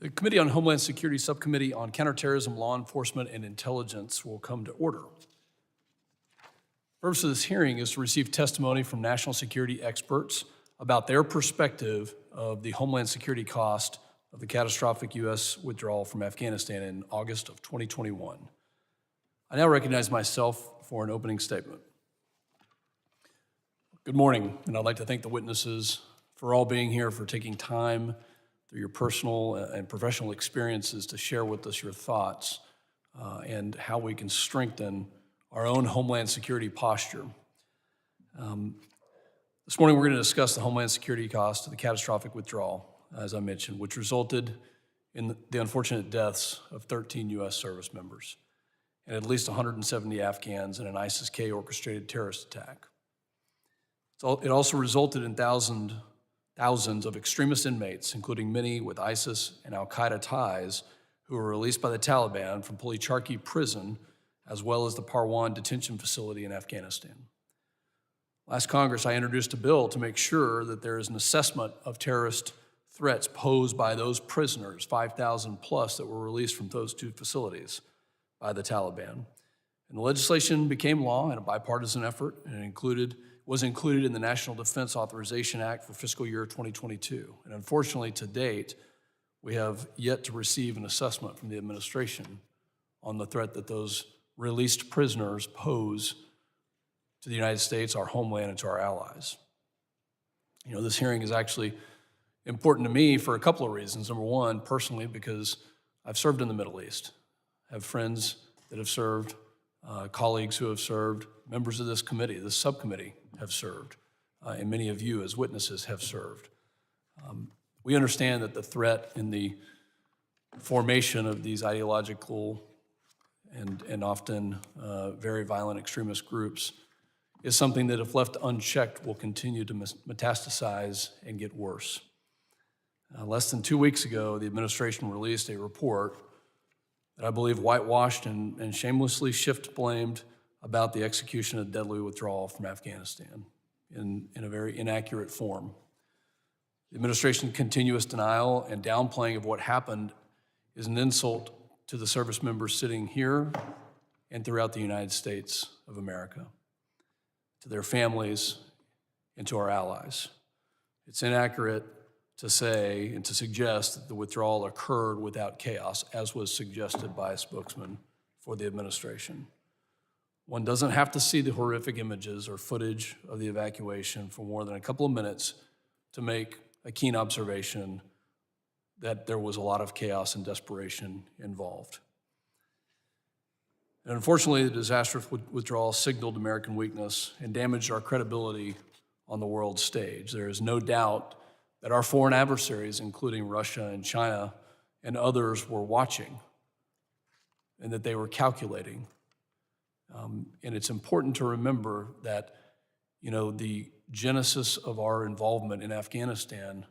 The Committee on Homeland Security Subcommittee on Counterterrorism, Law Enforcement, and Intelligence will come to order. The purpose of this hearing is to receive testimony from national security experts about their perspective of the homeland security cost of the catastrophic U.S. withdrawal from Afghanistan in August of 2021. I now recognize myself for an opening statement. Good morning, and I'd like to thank the witnesses for all being here, for taking time through your personal and professional experiences to share with us your thoughts and how we can strengthen our own homeland security posture. This morning we're going to discuss the homeland security cost of the catastrophic withdrawal, as I mentioned, which resulted in the unfortunate deaths of 13 U.S. service members and at least 170 Afghans in an ISIS-K orchestrated terrorist attack. It also resulted in thousands of extremist inmates, including many with ISIS and al-Qaeda ties, who were released by the Taliban from Pul-e-Charkhi prison, as well as the Parwan detention facility in Afghanistan. Last Congress, I introduced a bill to make sure that there is an assessment of terrorist threats posed by those prisoners, 5,000 plus, that were released from those two facilities by the Taliban. And the legislation became law in a bipartisan effort, and it was included in the National Defense Authorization Act for fiscal year 2022. And unfortunately, to date, we have yet to receive an assessment from the administration on the threat that those released prisoners pose to the United States, our homeland, and to our allies. You know, this hearing is actually important to me for a couple of reasons. Number one, personally, because I've served in the Middle East. I have friends that have served, colleagues who have served, members of this committee, this subcommittee have served, and many of you as witnesses have served. We understand that the threat in the formation of these ideological and often very violent extremist groups is something that, if left unchecked, will continue to metastasize and get worse. Less than 2 weeks ago, the administration released a report that I believe whitewashed and shamelessly shift-blamed about the execution of deadly withdrawal from Afghanistan in a very inaccurate form. The administration's continuous denial and downplaying of what happened is an insult to the service members sitting here and throughout the United States of America, to their families, and to our allies. It's inaccurate to say and to suggest that the withdrawal occurred without chaos, as was suggested by a spokesman for the administration. One doesn't have to see the horrific images or footage of the evacuation for more than a couple of minutes to make a keen observation that there was a lot of chaos and desperation involved. And unfortunately, the disastrous withdrawal signaled American weakness and damaged our credibility on the world stage. There is no doubt that our foreign adversaries, including Russia and China and others, were watching and that they were calculating. And it's important to remember that, you know, the genesis of our involvement in Afghanistan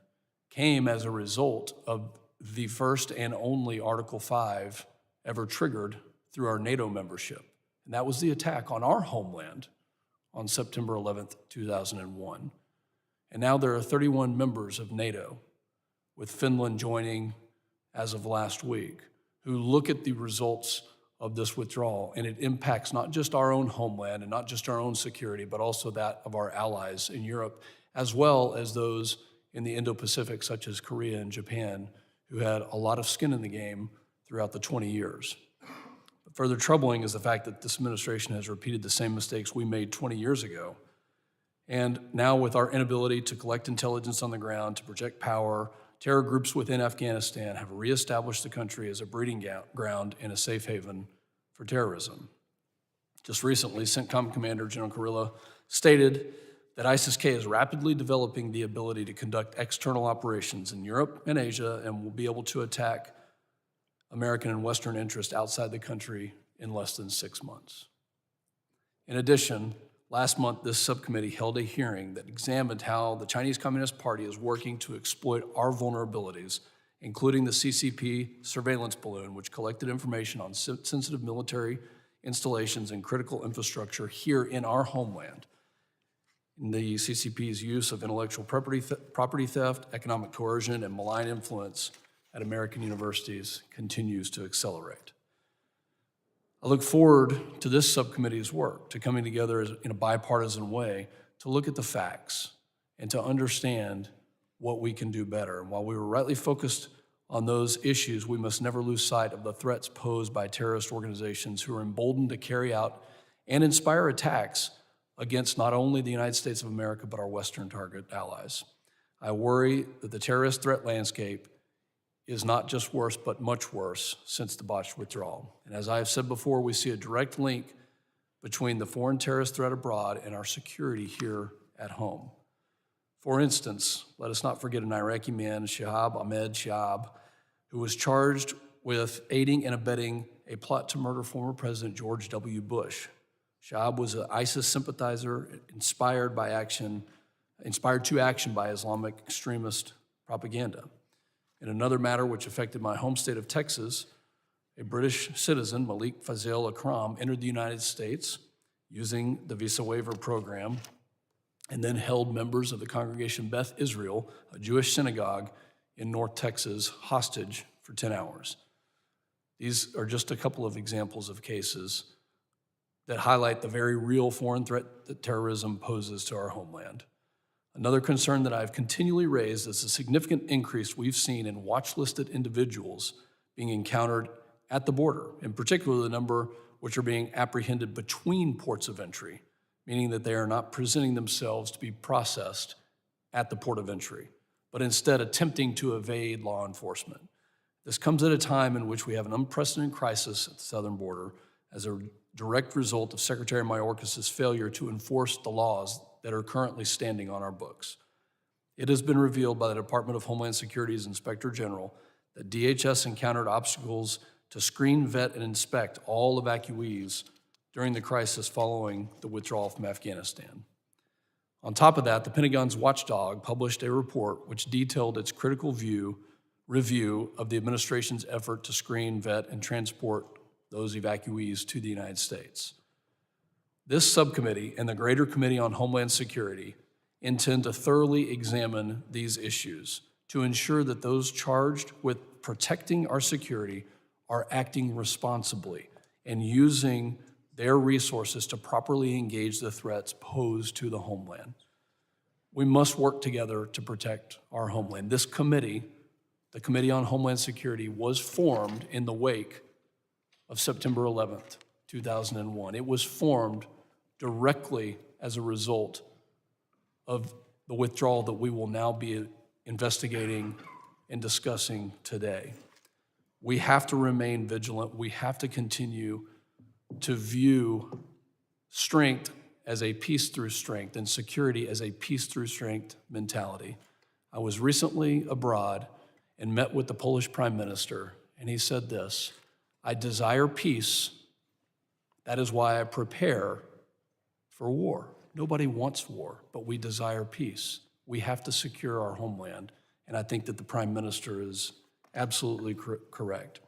came as a result of the first and only Article 5 ever triggered through our NATO membership. And that was the attack on our homeland on September 11th, 2001. And now there are 31 members of NATO, with Finland joining as of last week, who look at the results of this withdrawal, and it impacts not just our own homeland and not just our own security, but also that of our allies in Europe, as well as those in the Indo-Pacific, such as Korea and Japan, who had a lot of skin in the game throughout the 20 years. But further troubling is the fact that this administration has repeated the same mistakes we made 20 years ago. And now, with our inability to collect intelligence on the ground, to project power, terror groups within Afghanistan have reestablished the country as a breeding ground and a safe haven for terrorism. Just recently, CENTCOM Commander General Kurilla stated that ISIS-K is rapidly developing the ability to conduct external operations in Europe and Asia and will be able to attack American and Western interests outside the country in less than 6 months. In addition, last month, this subcommittee held a hearing that examined how the Chinese Communist Party is working to exploit our vulnerabilities, including the CCP surveillance balloon, which collected information on sensitive military installations and critical infrastructure here in our homeland. The CCP's use of intellectual property theft, economic coercion, and malign influence at American universities continues to accelerate. I look forward to this subcommittee's work, to coming together in a bipartisan way to look at the facts and to understand what we can do better. And while we were rightly focused on those issues, we must never lose sight of the threats posed by terrorist organizations who are emboldened to carry out and inspire attacks against not only the United States of America, but our Western target allies. I worry that the terrorist threat landscape is not just worse, but much worse since the botched withdrawal. And as I have said before, we see a direct link between the foreign terrorist threat abroad and our security here at home. For instance, let us not forget an Iraqi man, Shihab Ahmed Shihab, who was charged with aiding and abetting a plot to murder former President George W. Bush. Shihab was an ISIS sympathizer inspired to action by Islamic extremist propaganda. In another matter which affected my home state of Texas, a British citizen, Malik Fazil Akram, entered the United States using the visa waiver program and then held members of the congregation Beth Israel, a Jewish synagogue in North Texas, hostage for 10 hours. These are just a couple of examples of cases that highlight the very real foreign threat that terrorism poses to our homeland. Another concern that I've continually raised is the significant increase we've seen in watch-listed individuals being encountered at the border, in particular the number which are being apprehended between ports of entry, meaning that they are not presenting themselves to be processed at the port of entry, but instead attempting to evade law enforcement. This comes at a time in which we have an unprecedented crisis at the southern border as a direct result of Secretary Mayorkas' failure to enforce the laws that are currently standing on our books. It has been revealed by the Department of Homeland Security's Inspector General that DHS encountered obstacles to screen, vet, and inspect all evacuees during the crisis following the withdrawal from Afghanistan. On top of that, the Pentagon's watchdog published a report which detailed its critical review of the administration's effort to screen, vet, and transport those evacuees to the United States. This subcommittee and the Greater Committee on Homeland Security intend to thoroughly examine these issues to ensure that those charged with protecting our security are acting responsibly and using their resources to properly engage the threats posed to the homeland. We must work together to protect our homeland. This committee, the Committee on Homeland Security, was formed in the wake of September 11th, 2001. It was formed directly as a result of the withdrawal that we will now be investigating and discussing today. We have to remain vigilant. We have to continue to view strength as a peace through strength and security as a peace through strength mentality. I was recently abroad and met with the Polish Prime Minister, and he said this: "I desire peace. That is why I prepare for war." Nobody wants war, but we desire peace. We have to secure our homeland, and I think that the Prime Minister is absolutely correct.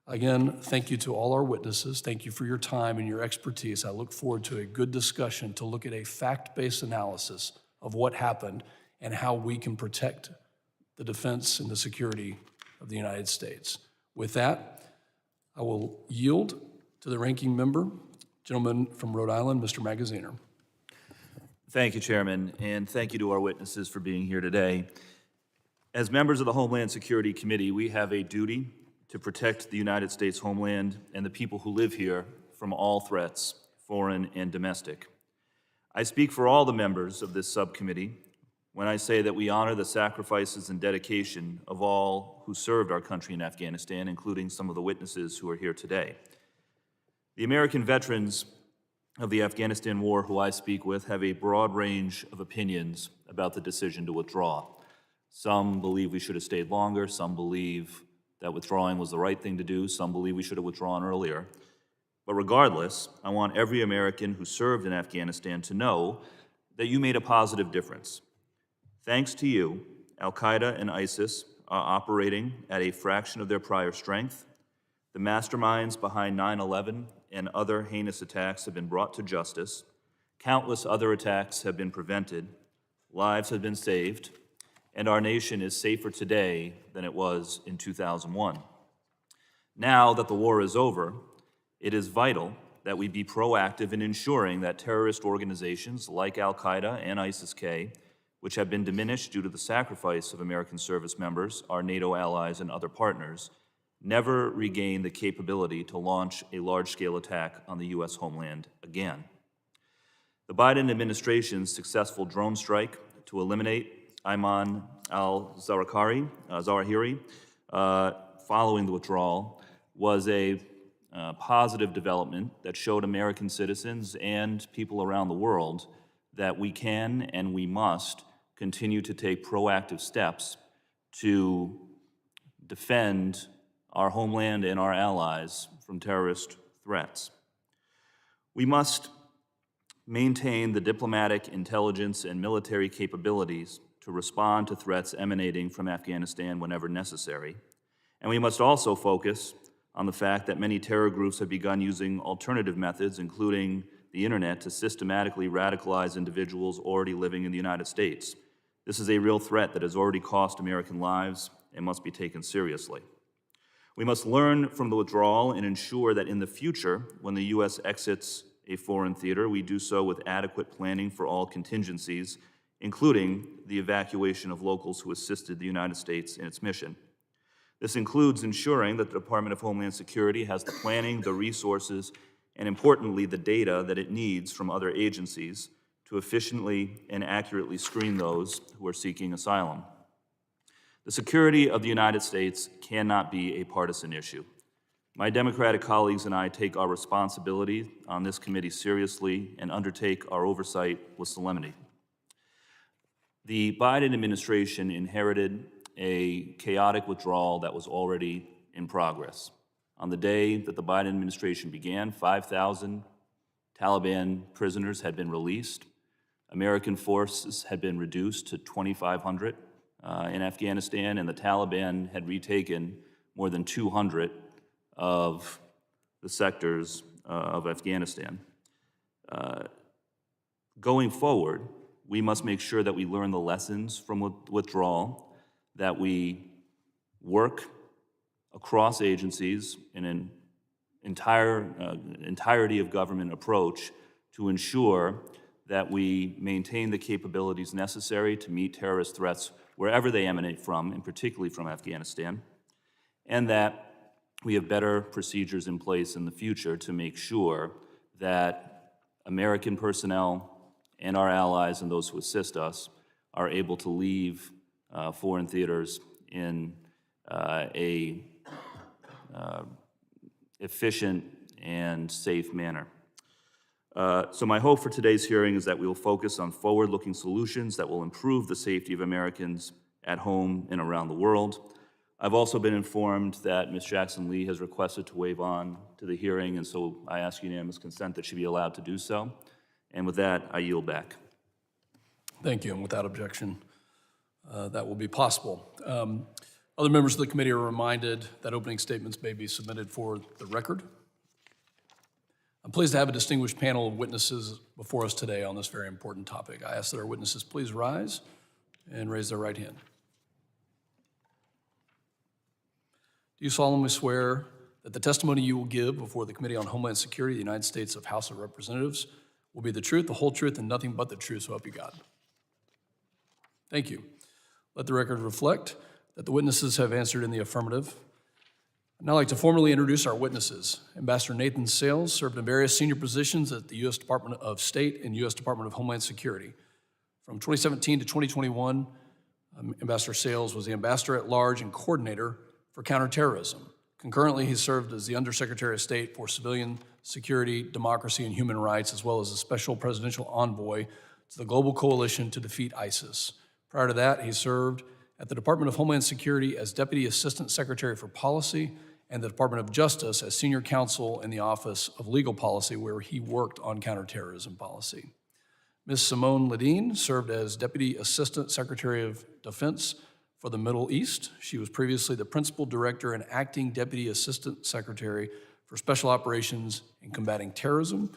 Again, thank you to all our witnesses. Thank you for your time and your expertise. I look forward to a good discussion to look at a fact-based analysis of what happened and how we can protect the defense and the security of the United States. With that, I will yield to the ranking member, gentleman from Rhode Island, Mr. Magaziner. Thank you, Chairman, and thank you to our witnesses for being here today. As members of the Homeland Security Committee, we have a duty to protect the United States homeland and the people who live here from all threats, foreign and domestic. I speak for all the members of this subcommittee when I say that we honor the sacrifices and dedication of all who served our country in Afghanistan, including some of the witnesses who are here today. The American veterans of the Afghanistan war who I speak with have a broad range of opinions about the decision to withdraw. Some believe we should have stayed longer, some believe that withdrawing was the right thing to do, some believe we should have withdrawn earlier. But regardless, I want every American who served in Afghanistan to know that you made a positive difference. Thanks to you, Al-Qaeda and ISIS are operating at a fraction of their prior strength. The masterminds behind 9/11 and other heinous attacks have been brought to justice. Countless other attacks have been prevented. Lives have been saved. and our nation is safer today than it was in 2001. Now that the war is over, it is vital that we be proactive in ensuring that terrorist organizations like Al-Qaeda and ISIS-K, which have been diminished due to the sacrifice of American service members, our NATO allies, and other partners, never regain the capability to launch a large-scale attack on the U.S. homeland again. The Biden administration's successful drone strike to eliminate Ayman al-Zawahiri following the withdrawal was a positive development that showed American citizens and people around the world that we can and we must continue to take proactive steps to defend our homeland and our allies from terrorist threats. We must maintain the diplomatic, intelligence, and military capabilities to respond to threats emanating from Afghanistan whenever necessary. And we must also focus on the fact that many terror groups have begun using alternative methods, including the internet, to systematically radicalize individuals already living in the United States. This is a real threat that has already cost American lives and must be taken seriously. We must learn from the withdrawal and ensure that in the future, when the U.S. exits a foreign theater, we do so with adequate planning for all contingencies, including the evacuation of locals who assisted the United States in its mission. This includes ensuring that the Department of Homeland Security has the planning, the resources, and importantly, the data that it needs from other agencies to efficiently and accurately screen those who are seeking asylum. The security of the United States cannot be a partisan issue. My Democratic colleagues and I take our responsibility on this committee seriously and undertake our oversight with solemnity. The Biden administration inherited a chaotic withdrawal that was already in progress. On the day that the Biden administration began, 5,000 Taliban prisoners had been released. American forces had been reduced to 2,500 in Afghanistan, and the Taliban had retaken more than 200 of the sectors of Afghanistan. Going forward, we must make sure that we learn the lessons from withdrawal, that we work across agencies in an entirety of government approach to ensure that we maintain the capabilities necessary to meet terrorist threats wherever they emanate from, and particularly from Afghanistan, and that we have better procedures in place in the future to make sure that American personnel and our allies and those who assist us are able to leave foreign theaters in a efficient and safe manner. So my hope for today's hearing is that we will focus on forward-looking solutions that will improve the safety of Americans at home and around the world. I've also been informed that Ms. Jackson-Lee has requested to waive on to the hearing, and so I ask unanimous consent that she be allowed to do so. And with that, I yield back. Thank you, and without objection, that will be possible. Other members of the committee are reminded that opening statements may be submitted for the record. I'm pleased to have a distinguished panel of witnesses before us today on this very important topic. I ask that our witnesses please rise and raise their right hand. Do you solemnly swear that the testimony you will give before the Committee on Homeland Security of the United States House of Representatives will be the truth, the whole truth, and nothing but the truth, so help you God? Thank you. Let the record reflect that the witnesses have answered in the affirmative. I'd now like to formally introduce our witnesses. Ambassador Nathan Sales served in various senior positions at the U.S. Department of State and U.S. Department of Homeland Security. From 2017 to 2021, Ambassador Sales was the Ambassador at Large and Coordinator for Counterterrorism. Concurrently, he served as the Undersecretary of State for Civilian Security, Democracy, and Human Rights, as well as a Special Presidential Envoy to the Global Coalition to Defeat ISIS. Prior to that, he served at the Department of Homeland Security as Deputy Assistant Secretary for Policy and the Department of Justice as Senior Counsel in the Office of Legal Policy, where he worked on counterterrorism policy. Ms. Simone Ledeen served as Deputy Assistant Secretary of Defense for the Middle East. She was previously the Principal Director and Acting Deputy Assistant Secretary for Special Operations in Combating Terrorism,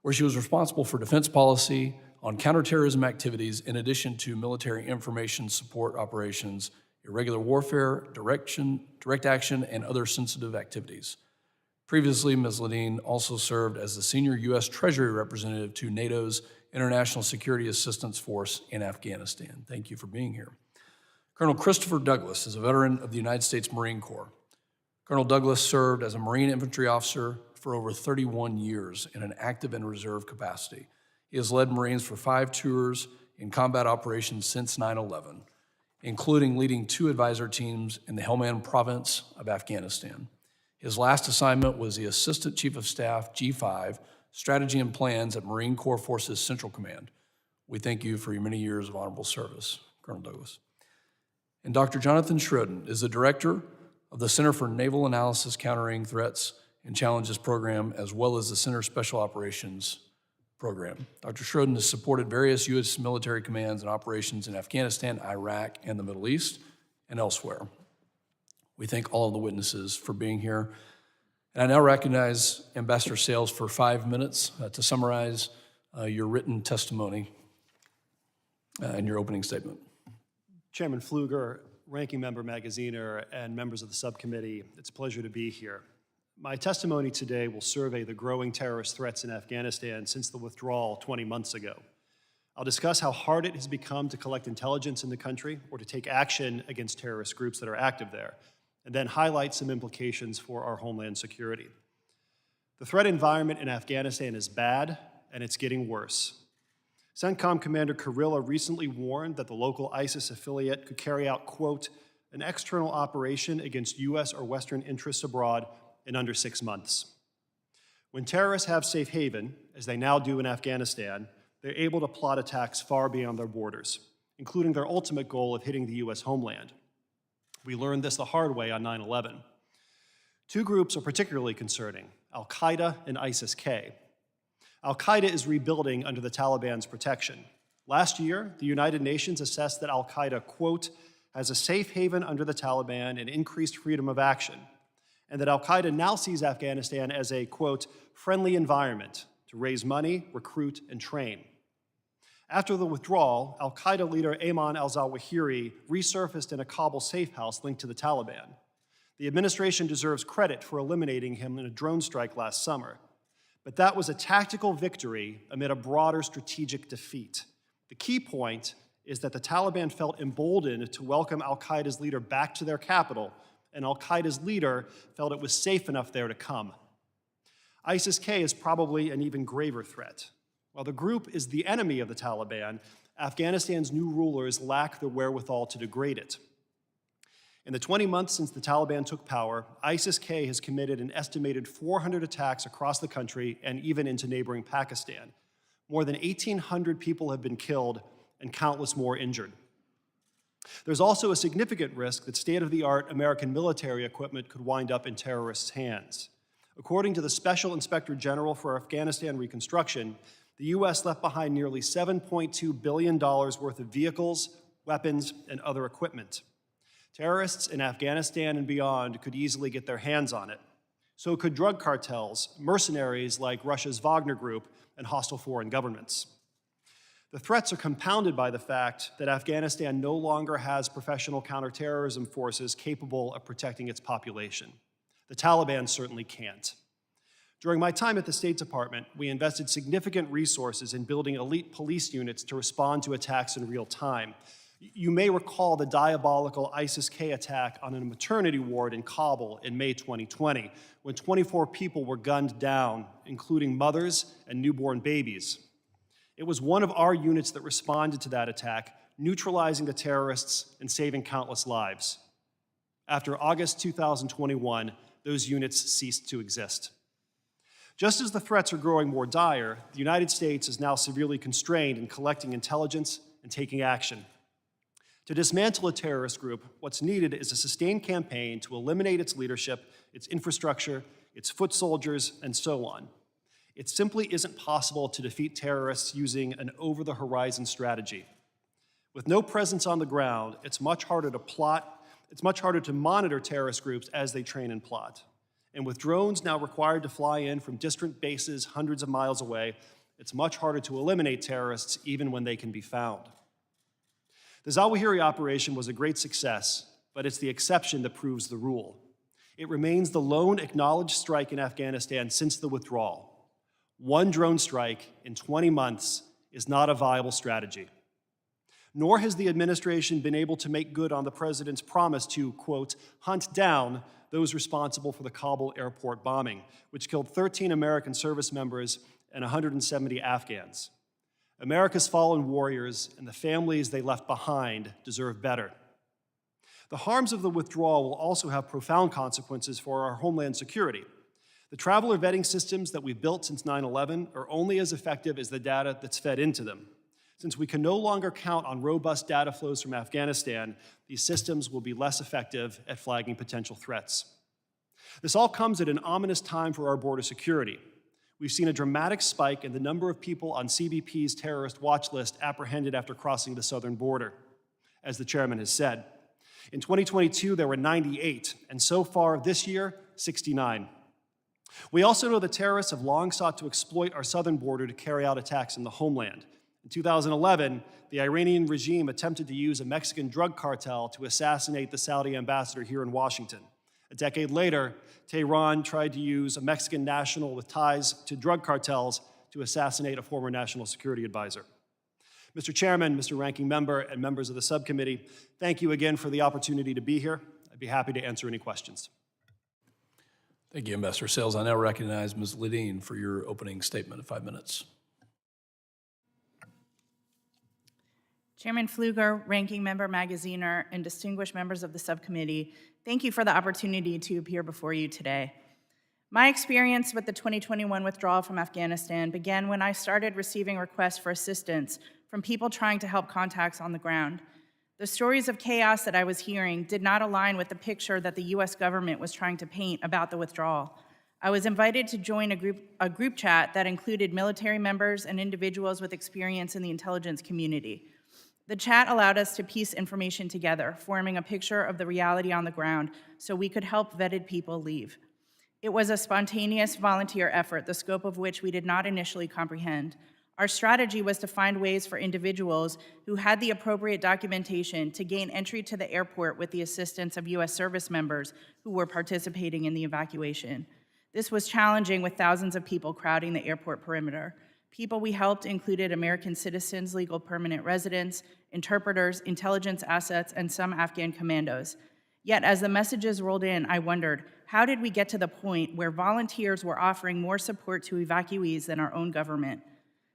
where she was responsible for defense policy on counterterrorism activities in addition to military information support operations, irregular warfare, direct action, and other sensitive activities. Previously, Ms. Ledeen also served as the senior U.S. Treasury representative to NATO's International Security Assistance Force in Afghanistan. Thank you for being here. Colonel Christopher Douglas is a veteran of the United States Marine Corps. Colonel Douglas served as a Marine infantry officer for over 31 years in an active and reserve capacity. He has led Marines for 5 tours in combat operations since 9/11, including leading 2 advisor teams in the Helmand province of Afghanistan. His last assignment was the Assistant Chief of Staff, G5, Strategy and Plans at Marine Corps Forces Central Command. We thank you for your many years of honorable service, Colonel Douglas. And Dr. Jonathan Schroden is the Director of the Center for Naval Analysis Countering Threats and Challenges Program, as well as the Center Special Operations Program. Dr. Schroden has supported various U.S. military commands and operations in Afghanistan, Iraq, and the Middle East, and elsewhere. We thank all of the witnesses for being here. And I now recognize Ambassador Sales for 5 minutes to summarize your written testimony and your opening statement. Chairman Pfluger, Ranking Member Magaziner, and members of the subcommittee, it's a pleasure to be here. My testimony today will survey the growing terrorist threats in Afghanistan since the withdrawal 20 months ago. I'll discuss how hard it has become to collect intelligence in the country or to take action against terrorist groups that are active there, and then highlight some implications for our homeland security. The threat environment in Afghanistan is bad, and it's getting worse. CENTCOM Commander Kurilla recently warned that the local ISIS affiliate could carry out, quote, an external operation against U.S. or Western interests abroad in under 6 months. When terrorists have safe haven, as they now do in Afghanistan, they're able to plot attacks far beyond their borders, including their ultimate goal of hitting the U.S. homeland. We learned this the hard way on 9/11. 2 groups are particularly concerning, Al-Qaeda and ISIS-K. Al-Qaeda is rebuilding under the Taliban's protection. Last year, the United Nations assessed that Al-Qaeda, quote, has a safe haven under the Taliban and increased freedom of action, and that Al-Qaeda now sees Afghanistan as a, quote, friendly environment to raise money, recruit, and train. After the withdrawal, Al-Qaeda leader Ayman al-Zawahiri resurfaced in a Kabul safe house linked to the Taliban. The administration deserves credit for eliminating him in a drone strike last summer. But that was a tactical victory amid a broader strategic defeat. The key point is that the Taliban felt emboldened to welcome al-Qaeda's leader back to their capital, and al-Qaeda's leader felt it was safe enough there to come. ISIS-K is probably an even graver threat. While the group is the enemy of the Taliban, Afghanistan's new rulers lack the wherewithal to degrade it. In the 20 months since the Taliban took power, ISIS-K has committed an estimated 400 attacks across the country and even into neighboring Pakistan. More than 1,800 people have been killed and countless more injured. There's also a significant risk that state-of-the-art American military equipment could wind up in terrorists' hands. According to the Special Inspector General for Afghanistan Reconstruction, the U.S. left behind nearly $7.2 billion worth of vehicles, weapons, and other equipment. Terrorists in Afghanistan and beyond could easily get their hands on it. So could drug cartels, mercenaries like Russia's Wagner Group, and hostile foreign governments. The threats are compounded by the fact that Afghanistan no longer has professional counterterrorism forces capable of protecting its population. The Taliban certainly can't. During my time at the State Department, we invested significant resources in building elite police units to respond to attacks in real time. You may recall the diabolical ISIS-K attack on a maternity ward in Kabul in May 2020, when 24 people were gunned down, including mothers and newborn babies. It was one of our units that responded to that attack, neutralizing the terrorists and saving countless lives. After August 2021, those units ceased to exist. Just as the threats are growing more dire, the United States is now severely constrained in collecting intelligence and taking action. To dismantle a terrorist group, what's needed is a sustained campaign to eliminate its leadership, its infrastructure, its foot soldiers, and so on. It simply isn't possible to defeat terrorists using an over-the-horizon strategy. With no presence on the ground, it's much harder to monitor terrorist groups as they train and plot. And with drones now required to fly in from distant bases hundreds of miles away, It's much harder to eliminate terrorists even when they can be found. The Zawahiri operation was a great success, but it's the exception that proves the rule. It remains the lone acknowledged strike in Afghanistan since the withdrawal. One drone strike in 20 months is not a viable strategy. Nor has the administration been able to make good on the president's promise to, quote, hunt down those responsible for the Kabul airport bombing, which killed 13 American service members and 170 Afghans. America's fallen warriors and the families they left behind deserve better. The harms of the withdrawal will also have profound consequences for our homeland security. The traveler vetting systems that we've built since 9/11 are only as effective as the data that's fed into them. Since we can no longer count on robust data flows from Afghanistan, these systems will be less effective at flagging potential threats. This all comes at an ominous time for our border security. We've seen a dramatic spike in the number of people on CBP's terrorist watch list apprehended after crossing the southern border, as the chairman has said. In 2022, there were 98, and so far this year, 69. We also know that terrorists have long sought to exploit our southern border to carry out attacks in the homeland. In 2011, the Iranian regime attempted to use a Mexican drug cartel to assassinate the Saudi ambassador here in Washington. A decade later, Tehran tried to use a Mexican national with ties to drug cartels to assassinate a former national security advisor. Mr. Chairman, Mr. Ranking Member, and members of the subcommittee, thank you again for the opportunity to be here. I'd be happy to answer any questions. Thank you, Ambassador Sales. I now recognize Ms. Ledeen for your opening statement of 5 minutes. Chairman Pfluger, Ranking Member Magaziner, and distinguished members of the subcommittee, thank you for the opportunity to appear before you today. My experience with the 2021 withdrawal from Afghanistan began when I started receiving requests for assistance from people trying to help contacts on the ground. The stories of chaos that I was hearing did not align with the picture that the US government was trying to paint about the withdrawal. I was invited to join a group chat that included military members and individuals with experience in the intelligence community. The chat allowed us to piece information together, forming a picture of the reality on the ground so we could help vetted people leave. It was a spontaneous volunteer effort, the scope of which we did not initially comprehend. Our strategy was to find ways for individuals who had the appropriate documentation to gain entry to the airport with the assistance of US service members who were participating in the evacuation. This was challenging with thousands of people crowding the airport perimeter. People we helped included American citizens, legal permanent residents, interpreters, intelligence assets, and some Afghan commandos. Yet as the messages rolled in, I wondered, how did we get to the point where volunteers were offering more support to evacuees than our own government?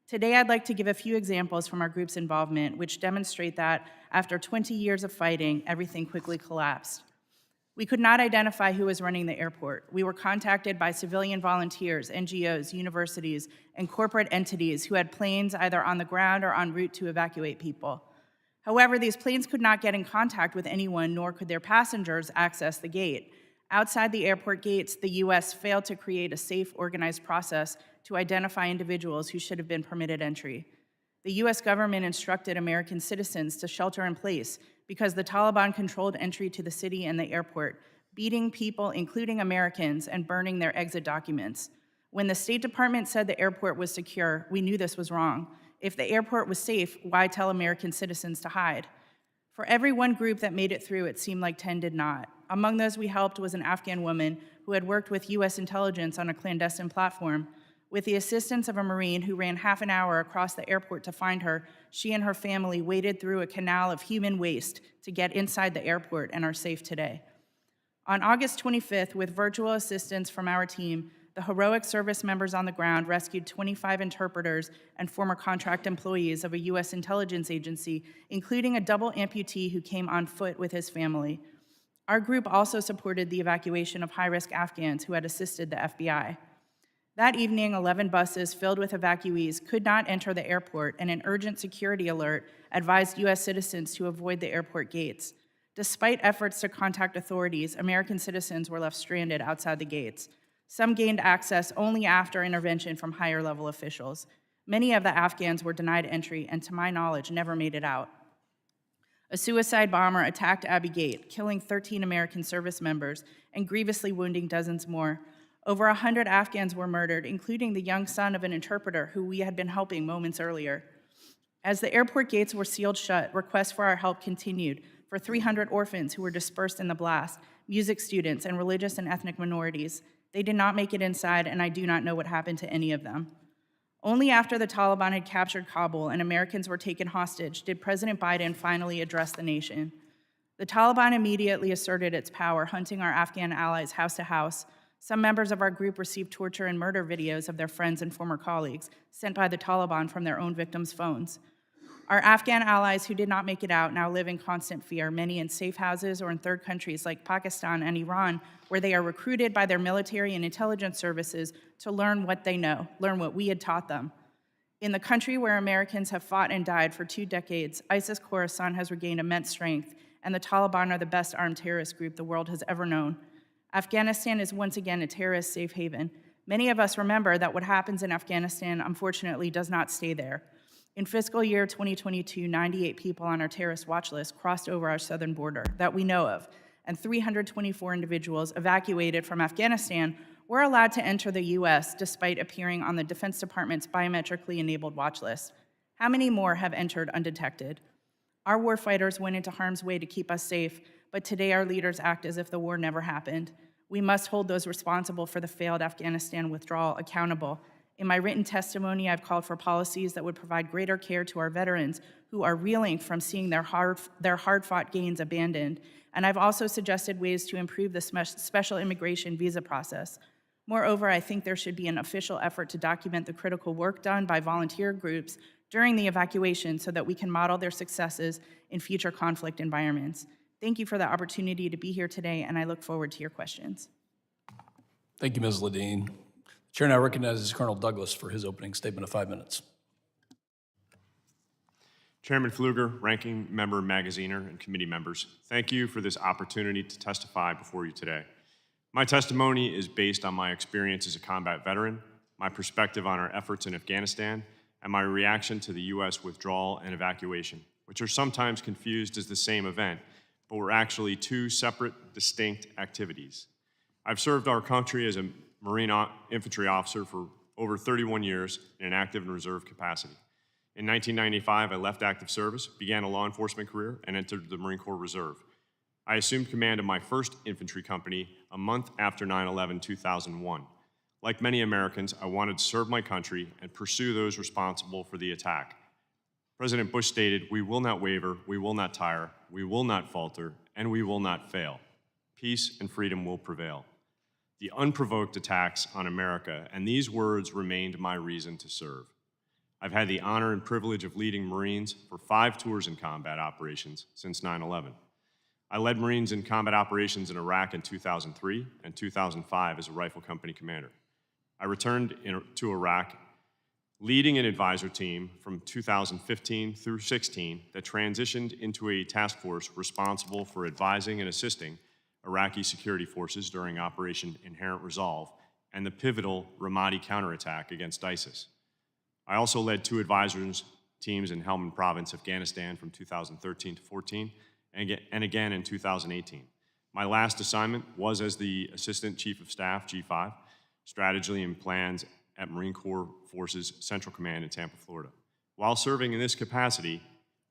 Today, I'd like to give a few examples from our group's involvement, which demonstrate that after 20 years of fighting, everything quickly collapsed. We could not identify who was running the airport. We were contacted by civilian volunteers, NGOs, universities, and corporate entities who had planes either on the ground or en route to evacuate people. However, these planes could not get in contact with anyone, nor could their passengers access the gate. Outside the airport gates, the US failed to create a safe, organized process to identify individuals who should have been permitted entry. The US government instructed American citizens to shelter in place because the Taliban controlled entry to the city and the airport, beating people, including Americans, and burning their exit documents. When the State Department said the airport was secure, we knew this was wrong. If the airport was safe, why tell American citizens to hide? For every one group that made it through, it seemed like 10 did not. Among those we helped was an Afghan woman who had worked with US intelligence on a clandestine platform. With the assistance of a Marine who ran half an hour across the airport to find her, she and her family waded through a canal of human waste to get inside the airport and are safe today. On August 25th, with virtual assistance from our team, the heroic service members on the ground rescued 25 interpreters and former contract employees of a US intelligence agency, including a double amputee who came on foot with his family. Our group also supported the evacuation of high-risk Afghans who had assisted the FBI. That evening, 11 buses filled with evacuees could not enter the airport, and an urgent security alert advised US citizens to avoid the airport gates. Despite efforts to contact authorities, American citizens were left stranded outside the gates. Some gained access only after intervention from higher-level officials. Many of the Afghans were denied entry and, to my knowledge, never made it out. A suicide bomber attacked Abbey Gate, killing 13 American service members and grievously wounding dozens more. Over 100 Afghans were murdered, including the young son of an interpreter who we had been helping moments earlier. As the airport gates were sealed shut, requests for our help continued for 300 orphans who were dispersed in the blast, music students, and religious and ethnic minorities. They did not make it inside, and I do not know what happened to any of them. Only after the Taliban had captured Kabul and Americans were taken hostage did President Biden finally address the nation. The Taliban immediately asserted its power, hunting our Afghan allies house to house. Some members of our group received torture and murder videos of their friends and former colleagues sent by the Taliban from their own victims' phones. Our Afghan allies who did not make it out now live in constant fear, many in safe houses or in third countries like Pakistan and Iran, where they are recruited by their military and intelligence services to learn what they know, learn what we had taught them. In the country where Americans have fought and died for 2 decades, ISIS Khorasan has regained immense strength, and the Taliban are the best armed terrorist group the world has ever known. Afghanistan is once again a terrorist safe haven. Many of us remember that what happens in Afghanistan, unfortunately, does not stay there. In fiscal year 2022, 98 people on our terrorist watch list crossed over our southern border that we know of, and 324 individuals evacuated from Afghanistan were allowed to enter the U.S. despite appearing on the Defense Department's biometrically enabled watch list. How many more have entered undetected? Our warfighters went into harm's way to keep us safe, but today our leaders act as if the war never happened. We must hold those responsible for the failed Afghanistan withdrawal accountable. In my written testimony, I've called for policies that would provide greater care to our veterans who are reeling from seeing their hard-fought gains abandoned. And I've also suggested ways to improve the special immigration visa process. Moreover, I think there should be an official effort to document the critical work done by volunteer groups during the evacuation so that we can model their successes in future conflict environments. Thank you for the opportunity to be here today, and I look forward to your questions. Thank you, Ms. Ledeen. The chair now recognizes Colonel Douglas for his opening statement of 5 minutes. Chairman Pfluger, Ranking Member Magaziner, and committee members, thank you for this opportunity to testify before you today. My testimony is based on my experience as a combat veteran, my perspective on our efforts in Afghanistan, and my reaction to the U.S. withdrawal and evacuation, which are sometimes confused as the same event, but were actually 2 separate, distinct activities. I've served our country as a Marine infantry officer for over 31 years in an active and reserve capacity. In 1995, I left active service, began a law enforcement career, and entered the Marine Corps Reserve. I assumed command of my first infantry company a month after 9/11/2001. Like many Americans, I wanted to serve my country and pursue those responsible for the attack. President Bush stated, "We will not waver, we will not tire, we will not falter, and we will not fail. Peace and freedom will prevail." The unprovoked attacks on America, and these words remained my reason to serve. I've had the honor and privilege of leading Marines for 5 tours in combat operations since 9/11. I led Marines in combat operations in Iraq in 2003 and 2005 as a rifle company commander. I returned to Iraq leading an advisor team from 2015 through 16 that transitioned into a task force responsible for advising and assisting Iraqi security forces during Operation Inherent Resolve and the pivotal Ramadi counterattack against ISIS. I also led 2 advisors teams in Helmand Province, Afghanistan from 2013 to 14 and again in 2018. My last assignment was as the Assistant Chief of Staff, G5, Strategy and Plans at Marine Corps Forces Central Command in Tampa, Florida. While serving in this capacity,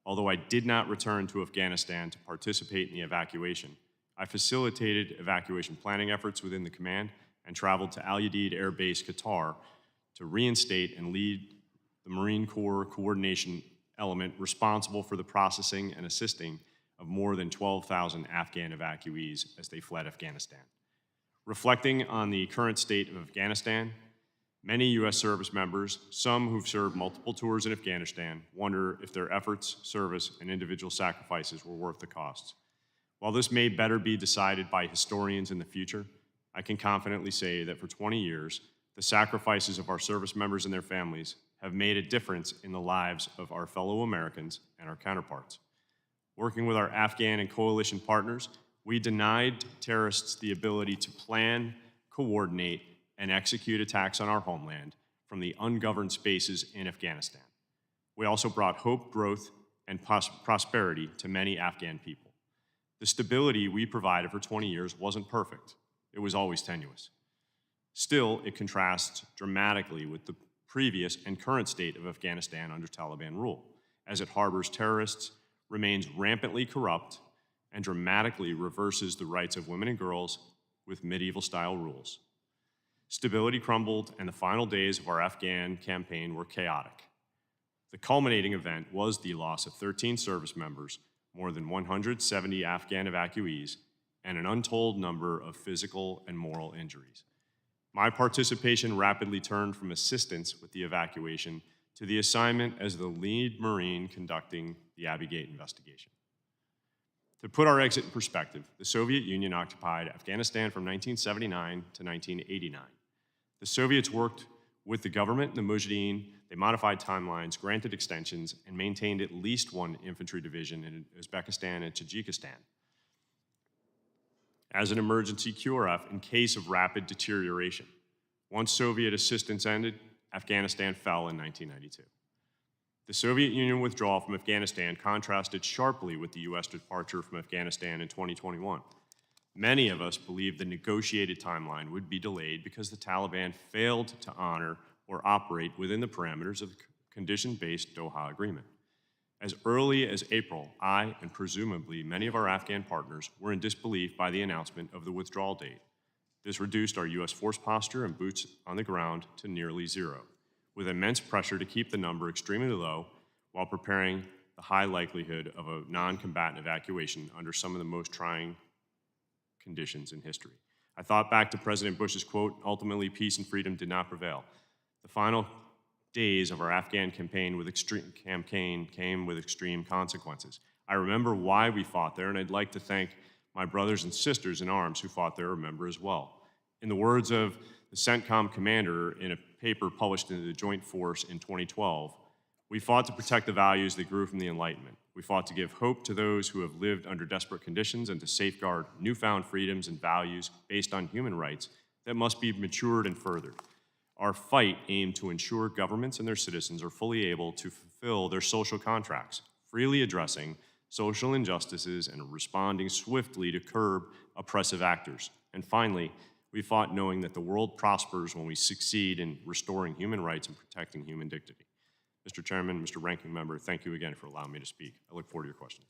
although I did not return to Afghanistan to participate in the evacuation, I facilitated evacuation planning efforts within the command and traveled to Al Udeid Air Base, Qatar, to reinstate and lead the Marine Corps coordination element responsible for the processing and assisting of more than 12,000 Afghan evacuees as they fled Afghanistan. Reflecting on the current state of Afghanistan, many U.S. service members, some who've served multiple tours in Afghanistan, wonder if their efforts, service, and individual sacrifices were worth the costs. While this may better be decided by historians in the future, I can confidently say that for 20 years, the sacrifices of our service members and their families have made a difference in the lives of our fellow Americans and our counterparts. Working with our Afghan and coalition partners, we denied terrorists the ability to plan, coordinate, and execute attacks on our homeland from the ungoverned spaces in Afghanistan. We also brought hope, growth, and prosperity to many Afghan people. The stability we provided for 20 years wasn't perfect. It was always tenuous. Still, it contrasts dramatically with the previous and current state of Afghanistan under Taliban rule, as it harbors terrorists, remains rampantly corrupt, and dramatically reverses the rights of women and girls with medieval-style rules. Stability crumbled, and the final days of our Afghan campaign were chaotic. The culminating event was the loss of 13 service members, more than 170 Afghan evacuees, and an untold number of physical and moral injuries. My participation rapidly turned from assistance with the evacuation to the assignment as the lead Marine conducting the Abbey Gate investigation. To put our exit in perspective, the Soviet Union occupied Afghanistan from 1979 to 1989. The Soviets worked with the government and the Mujahideen. They modified timelines, granted extensions, and maintained at least one infantry division in Uzbekistan and Tajikistan as an emergency QRF in case of rapid deterioration. Once Soviet assistance ended, Afghanistan fell in 1992. The Soviet Union withdrawal from Afghanistan contrasted sharply with the U.S. departure from Afghanistan in 2021. Many of us believed the negotiated timeline would be delayed because the Taliban failed to honor or operate within the parameters of the condition-based Doha Agreement. As early as April, I, and presumably many of our Afghan partners, were in disbelief by the announcement of the withdrawal date. This reduced our U.S. force posture and boots on the ground to nearly zero, with immense pressure to keep the number extremely low while preparing the high likelihood of a non-combatant evacuation under some of the most trying conditions in history. I thought back to President Bush's quote, "Ultimately, peace and freedom did not prevail." The final days of our Afghan campaign came with extreme consequences. I remember why we fought there, and I'd like to thank my brothers and sisters in arms who fought there, remember as well. In the words of the CENTCOM commander in a paper published in the Joint Force in 2012, we fought to protect the values that grew from the Enlightenment. We fought to give hope to those who have lived under desperate conditions and to safeguard newfound freedoms and values based on human rights that must be matured and furthered. Our fight aimed to ensure governments and their citizens are fully able to fulfill their social contracts, freely addressing social injustices and responding swiftly to curb oppressive actors. And finally, we fought knowing that the world prospers when we succeed in restoring human rights and protecting human dignity. Mr. Chairman, Mr. Ranking Member, thank you again for allowing me to speak. I look forward to your questions.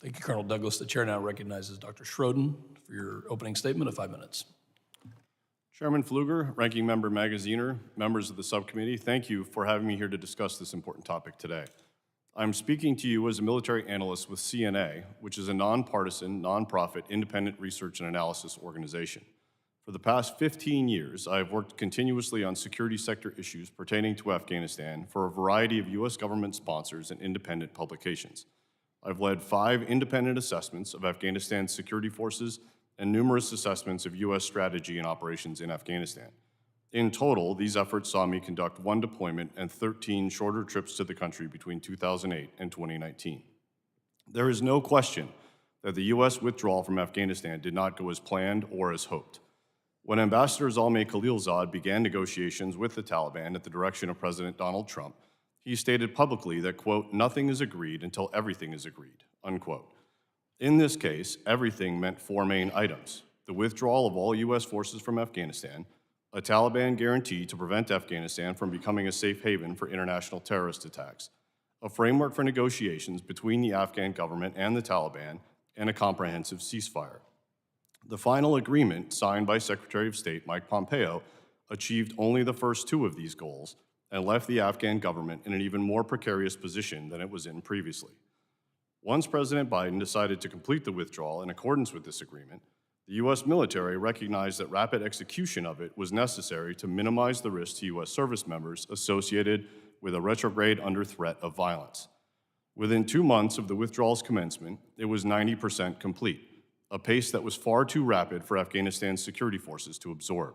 Thank you, Colonel Douglas. The chair now recognizes Dr. Schroden for your opening statement of 5 minutes. Chairman Pfluger, Ranking Member Magaziner, members of the subcommittee, thank you for having me here to discuss this important topic today. I'm speaking to you as a military analyst with CNA, which is a nonpartisan, nonprofit, independent research and analysis organization. For the past 15 years, I have worked continuously on security sector issues pertaining to Afghanistan for a variety of U.S. government sponsors and independent publications. I've led 5 independent assessments of Afghanistan's security forces and numerous assessments of U.S. strategy and operations in Afghanistan. In total, these efforts saw me conduct 1 deployment and 13 shorter trips to the country between 2008 and 2019. There is no question that the U.S. withdrawal from Afghanistan did not go as planned or as hoped. When Ambassador Zalmay Khalilzad began negotiations with the Taliban at the direction of President Donald Trump, he stated publicly that, quote, "Nothing is agreed until everything is agreed," unquote. In this case, everything meant 4 main items: the withdrawal of all U.S. forces from Afghanistan, a Taliban guarantee to prevent Afghanistan from becoming a safe haven for international terrorist attacks, a framework for negotiations between the Afghan government and the Taliban, and a comprehensive ceasefire. The final agreement, signed by Secretary of State Mike Pompeo, achieved only the first 2 of these goals and left the Afghan government in an even more precarious position than it was in previously. Once President Biden decided to complete the withdrawal in accordance with this agreement, the U.S. military recognized that rapid execution of it was necessary to minimize the risk to U.S. service members associated with a retrograde under threat of violence. Within 2 months of the withdrawal's commencement, it was 90% complete, a pace that was far too rapid for Afghanistan's security forces to absorb.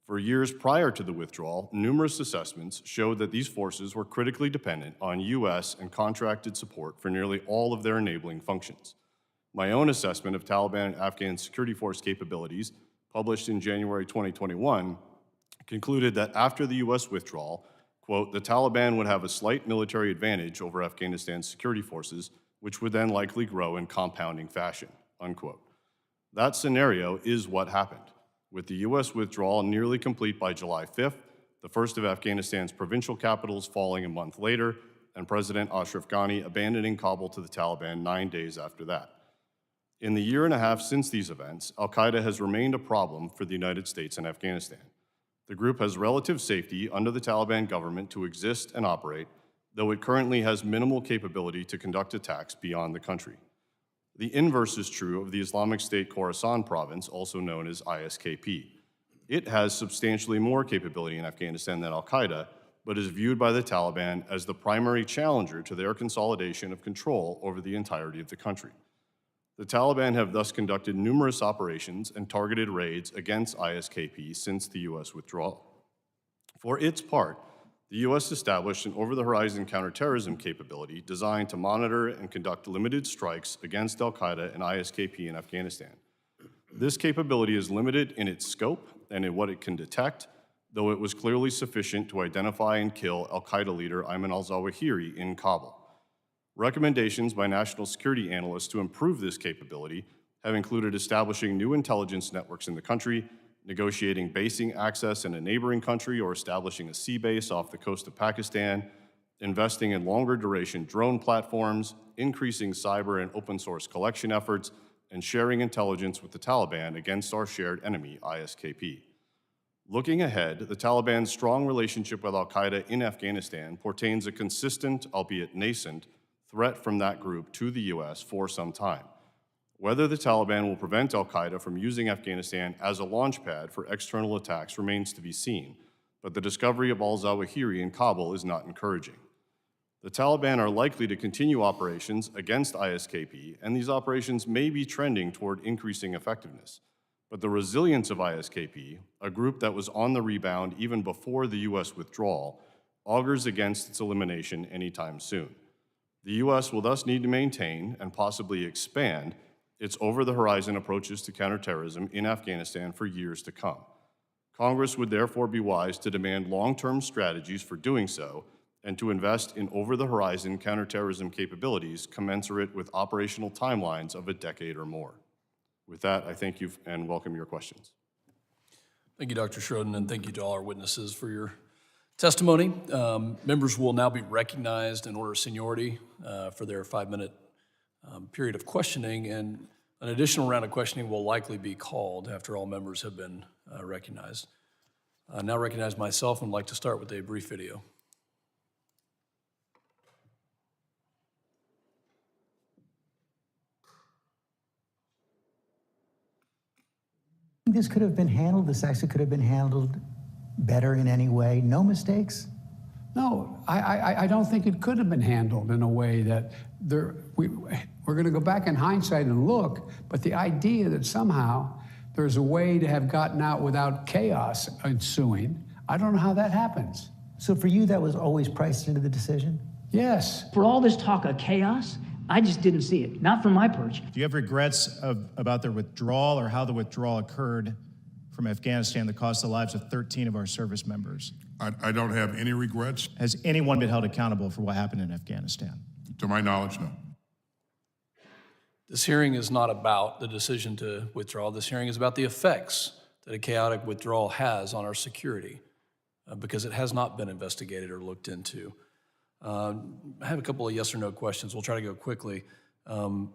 For years prior to the withdrawal, numerous assessments showed that these forces were critically dependent on U.S. and contracted support for nearly all of their enabling functions. My own assessment of Taliban and Afghan security force capabilities, published in January 2021, concluded that after the U.S. withdrawal, quote, "the Taliban would have a slight military advantage over Afghanistan's security forces, which would then likely grow in compounding fashion," unquote. That scenario is what happened. with the U.S. withdrawal nearly complete by July 5th, the first of Afghanistan's provincial capitals falling a month later, and President Ashraf Ghani abandoning Kabul to the Taliban 9 days after that. In the year and a half since these events, al-Qaeda has remained a problem for the United States and Afghanistan. The group has relative safety under the Taliban government to exist and operate, though it currently has minimal capability to conduct attacks beyond the country. The inverse is true of the Islamic State Khorasan province, also known as ISKP. It has substantially more capability in Afghanistan than al-Qaeda, but is viewed by the Taliban as the primary challenger to their consolidation of control over the entirety of the country. The Taliban have thus conducted numerous operations and targeted raids against ISKP since the U.S. withdrawal. For its part, the U.S. established an over-the-horizon counterterrorism capability designed to monitor and conduct limited strikes against al-Qaeda and ISKP in Afghanistan. This capability is limited in its scope and in what it can detect, though it was clearly sufficient to identify and kill al-Qaeda leader Ayman al-Zawahiri in Kabul. Recommendations by national security analysts to improve this capability have included establishing new intelligence networks in the country, negotiating basing access in a neighboring country or establishing a sea base off the coast of Pakistan, investing in longer duration drone platforms, increasing cyber and open source collection efforts, and sharing intelligence with the Taliban against our shared enemy, ISKP. Looking ahead, the Taliban's strong relationship with al-Qaeda in Afghanistan portends a consistent, albeit nascent, threat from that group to the U.S. for some time. Whether the Taliban will prevent al-Qaeda from using Afghanistan as a launchpad for external attacks remains to be seen, but the discovery of al-Zawahiri in Kabul is not encouraging. The Taliban are likely to continue operations against ISKP, and these operations may be trending toward increasing effectiveness. But the resilience of ISKP, a group that was on the rebound even before the U.S. withdrawal, augurs against its elimination anytime soon. The U.S. will thus need to maintain and possibly expand its over-the-horizon approaches to counterterrorism in Afghanistan for years to come. Congress would therefore be wise to demand long-term strategies for doing so and to invest in over-the-horizon counterterrorism capabilities commensurate with operational timelines of a decade or more. With that, I thank you and welcome your questions. Thank you, Dr. Schroden, and thank you to all our witnesses for your testimony. Members will now be recognized in order of seniority for their 5-minute period of questioning, and an additional round of questioning will likely be called after all members have been recognized. I now recognize myself and would like to start with a brief video. This could have been handled, this actually could have been handled better in any way? No mistakes? No, I don't think it could have been handled in a way that we're going to go back in hindsight and look, but the idea that somehow there's a way to have gotten out without chaos ensuing, I don't know how that happens. So for you, that was always priced into the decision? Yes. For all this talk of chaos, I just didn't see it, not from my perch. Do you have regrets about their withdrawal or how the withdrawal occurred from Afghanistan that cost the lives of 13 of our service members? I don't have any regrets. Has anyone been held accountable for what happened in Afghanistan? To my knowledge, no. This hearing is not about the decision to withdraw. This hearing is about the effects that a chaotic withdrawal has on our security because it has not been investigated or looked into. I have a couple of yes or no questions. We'll try to go quickly. Do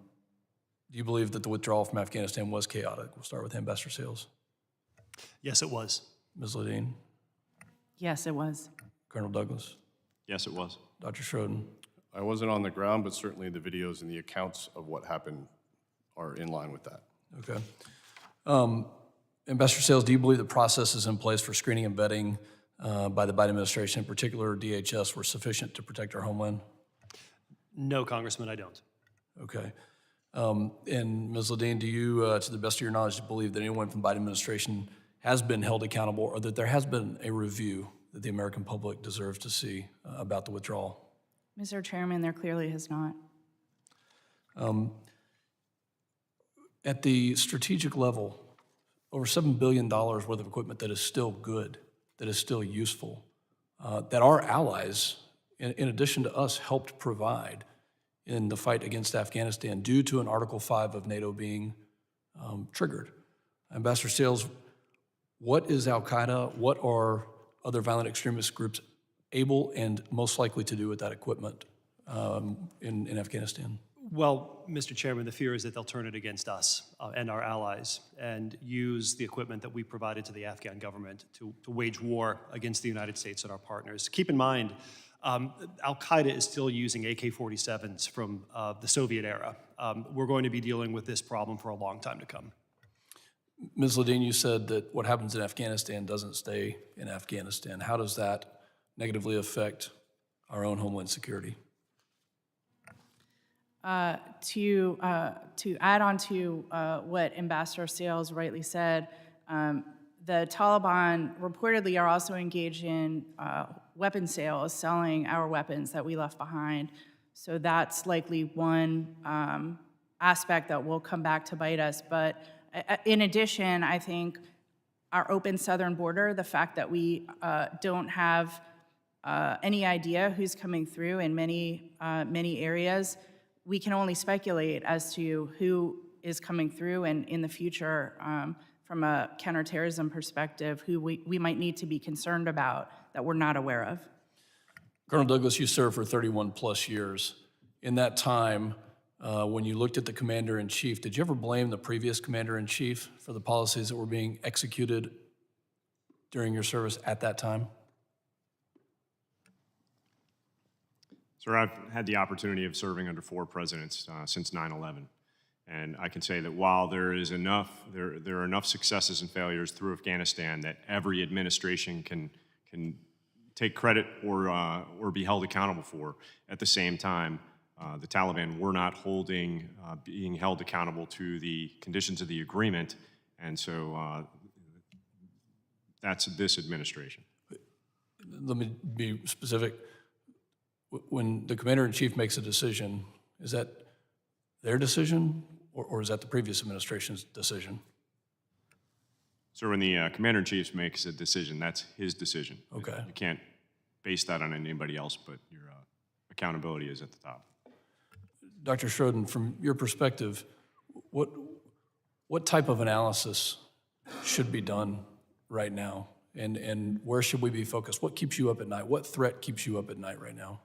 you believe that the withdrawal from Afghanistan was chaotic? We'll start with Ambassador Sales. Yes, it was. Ms. Ledeen, Yes, it was. Colonel Douglas, Yes, it was. Dr. Schroden. I wasn't on the ground, but certainly the videos and the accounts of what happened are in line with that. Okay. Ambassador Sales, do you believe the processes in place for screening and vetting by the Biden administration, in particular DHS, were sufficient to protect our homeland? No, Congressman, I don't. Okay. And Ms. Ledeen, do you, to the best of your knowledge, believe that anyone from Biden administration has been held accountable or that there has been a review that the American public deserves to see about the withdrawal? Mr. Chairman, there clearly has not. At the strategic level, over $7 billion worth of equipment that is still good, that is still useful, that our allies, in addition to us, helped provide in the fight against Afghanistan due to an Article 5 of NATO being triggered. Ambassador Sales, What is Al-Qaeda? What are other violent extremist groups able and most likely to do with that equipment in Afghanistan? Well, Mr. Chairman, the fear is that they'll turn it against us and our allies and use the equipment that we provided to the Afghan government to wage war against the United States and our partners. Keep in mind, Al-Qaeda is still using AK-47s from the Soviet era. We're going to be dealing with this problem for a long time to come. Ms. Ledeen, you said that what happens in Afghanistan doesn't stay in Afghanistan. How does that negatively affect our own homeland security? To add on to what Ambassador Sales rightly said, the Taliban reportedly are also engaged in weapon sales, selling our weapons that we left behind. So that's likely one aspect that will come back to bite us. But in addition, I think our open southern border, the fact that we don't have any idea who's coming through in many areas, we can only speculate as to who is coming through, and in the future, from a counterterrorism perspective, who we might need to be concerned about that we're not aware of. Colonel Douglas, you served for 31 plus years. In that time, when you looked at the commander-in-chief, did you ever blame the previous commander-in-chief for the policies that were being executed during your service at that time? Sir, I've had the opportunity of serving under 4 presidents since 9/11. And I can say that while there are enough successes and failures through Afghanistan that every administration can take credit or be held accountable for, at the same time, the Taliban were not being held accountable to the conditions of the agreement, and so that's this administration. Let me be specific. When the commander-in-chief makes a decision, is that their decision, or is that the previous administration's decision? So when the commander-in-chief makes a decision, that's his decision. Okay. You can't base that on anybody else, but your accountability is at the top. Dr. Schroden, from your perspective, what type of analysis should be done right now? And where should we be focused? What keeps you up at night? What threat keeps you up at night right now?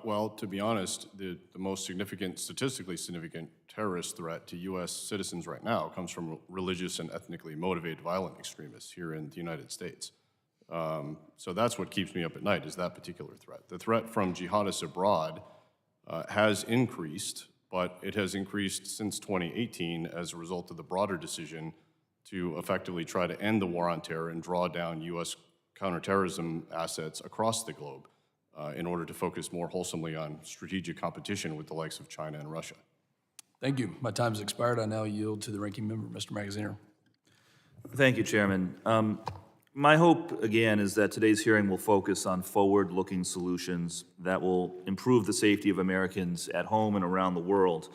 Well, to be honest, the most statistically significant terrorist threat to U.S. citizens right now comes from religious and ethnically motivated violent extremists here in the United States. So that's what keeps me up at night, is that particular threat. The threat from jihadists abroad has increased, but it has increased since 2018 as a result of the broader decision to effectively try to end the war on terror and draw down U.S. counterterrorism assets across the globe in order to focus more wholesomely on strategic competition with the likes of China and Russia. Thank you. My time has expired. I now yield to the ranking member, Mr. Magaziner. Thank you, Chairman. My hope, again, is that today's hearing will focus on forward-looking solutions that will improve the safety of Americans at home and around the world.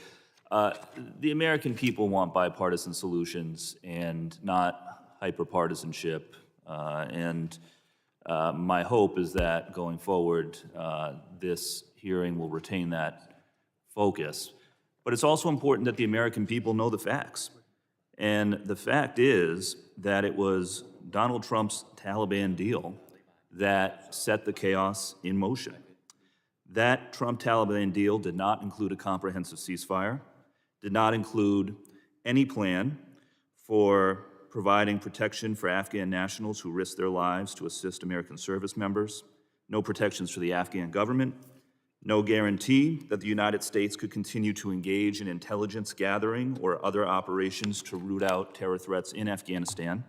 The American people want bipartisan solutions and not hyperpartisanship. My hope is that going forward, this hearing will retain that focus. But it's also important that the American people know the facts. And the fact is that it was Donald Trump's Taliban deal that set the chaos in motion. That Trump-Taliban deal did not include a comprehensive ceasefire, did not include any plan for providing protection for Afghan nationals who risked their lives to assist American service members, no protections for the Afghan government, no guarantee that the United States could continue to engage in intelligence gathering or other operations to root out terror threats in Afghanistan.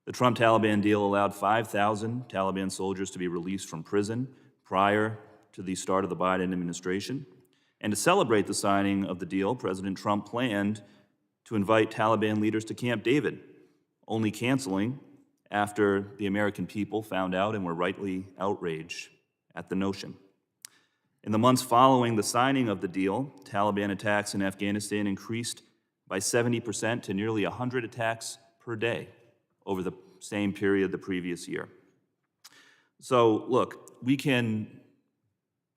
The Trump-Taliban deal allowed 5,000 Taliban soldiers to be released from prison prior to the start of the Biden administration. And to celebrate the signing of the deal, President Trump planned to invite Taliban leaders to Camp David, only canceling after the American people found out and were rightly outraged at the notion. In the months following the signing of the deal, Taliban attacks in Afghanistan increased by 70% to nearly 100 attacks per day over the same period the previous year. So, look, we can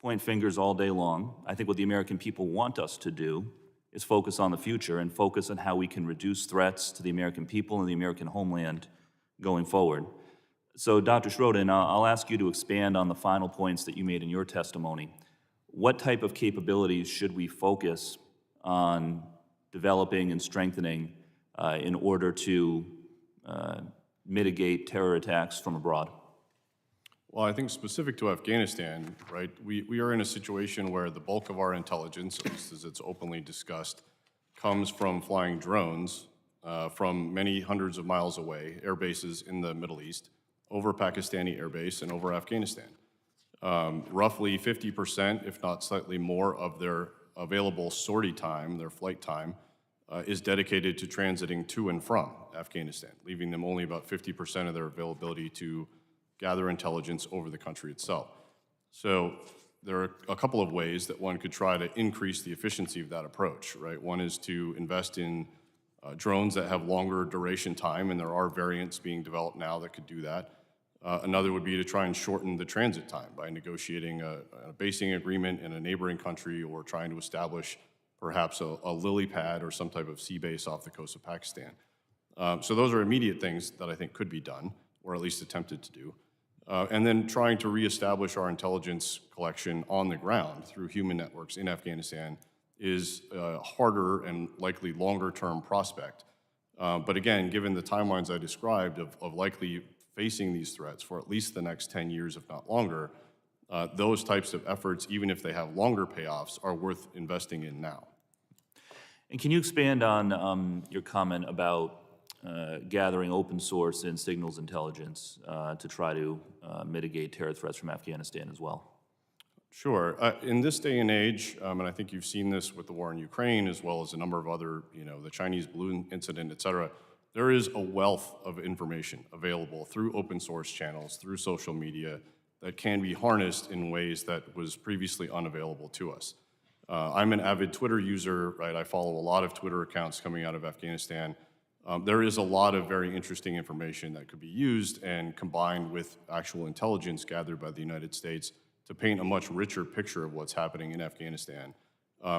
point fingers all day long. I think what the American people want us to do is focus on the future and focus on how we can reduce threats to the American people and the American homeland going forward. So, Dr. Schroden, I'll ask you to expand on the final points that you made in your testimony. What type of capabilities should we focus on developing and strengthening in order to mitigate terror attacks from abroad? Well, I think specific to Afghanistan, right, we are in a situation where the bulk of our intelligence, at least as it's openly discussed, comes from flying drones from many hundreds of miles away, air bases in the Middle East, over Pakistani air base and over Afghanistan. Roughly 50%, if not slightly more, of their available sortie time, their flight time, is dedicated to transiting to and from Afghanistan, leaving them only about 50% of their availability to gather intelligence over the country itself. So there are a couple of ways that one could try to increase the efficiency of that approach, right? One is to invest in drones that have longer duration time, and there are variants being developed now that could do that. Another would be to try and shorten the transit time by negotiating a basing agreement in a neighboring country or trying to establish perhaps a lily pad or some type of sea base off the coast of Pakistan. So those are immediate things that I think could be done, or at least attempted to do. And then trying to reestablish our intelligence collection on the ground through human networks in Afghanistan is a harder and likely longer-term prospect. But again, given the timelines I described of likely facing these threats for at least the next 10 years, if not longer, those types of efforts, even if they have longer payoffs, are worth investing in now. And can you expand on your comment about gathering open source and signals intelligence to try to mitigate terror threats from Afghanistan as well? Sure. In this day and age, and I think you've seen this with the war in Ukraine as well as a number of other, the Chinese balloon incident, et cetera, there is a wealth of information available through open source channels, through social media, that can be harnessed in ways that was previously unavailable to us. I'm an avid Twitter user, right? I follow a lot of Twitter accounts coming out of Afghanistan. There is a lot of very interesting information that could be used and combined with actual intelligence gathered by the United States to paint a much richer picture of what's happening in Afghanistan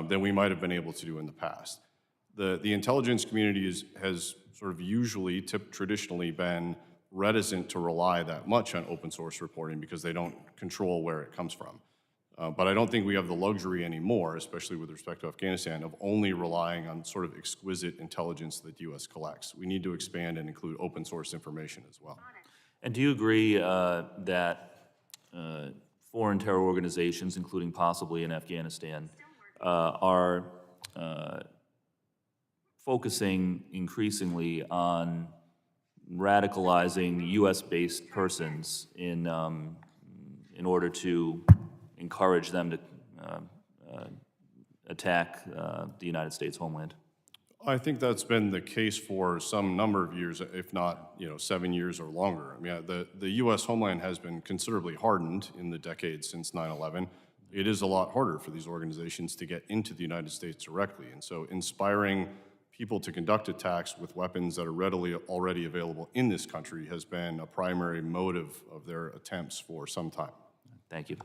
than we might have been able to do in the past. The intelligence community has sort of usually, traditionally been reticent to rely that much on open source reporting because they don't control where it comes from. But I don't think we have the luxury anymore, especially with respect to Afghanistan, of only relying on sort of exquisite intelligence that the U.S. collects. We need to expand and include open source information as well. And do you agree that foreign terror organizations, including possibly in Afghanistan, are focusing increasingly on radicalizing U.S.-based persons in order to encourage them to attack the United States homeland? I think that's been the case for some number of years, if not 7 years or longer. I mean, the U.S. homeland has been considerably hardened in the decades since 9/11. It is a lot harder for these organizations to get into the United States directly. And so inspiring people to conduct attacks with weapons that are already available in this country has been a primary motive of their attempts for some time. Thank you.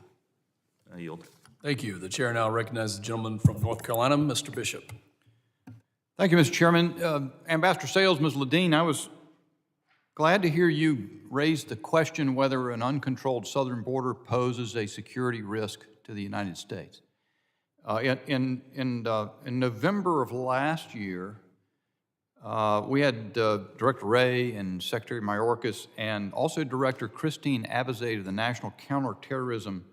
I yield. Thank you. The chair now recognizes the gentleman from North Carolina, Mr. Bishop. Thank you, Mr. Chairman. Ambassador Sales, Ms. Ledeen, I was glad to hear you raise the question whether an uncontrolled southern border poses a security risk to the United States. In November of last year, we had Director Wray and Secretary Mayorkas and also Director Christine Abizade of the National Counterterrorism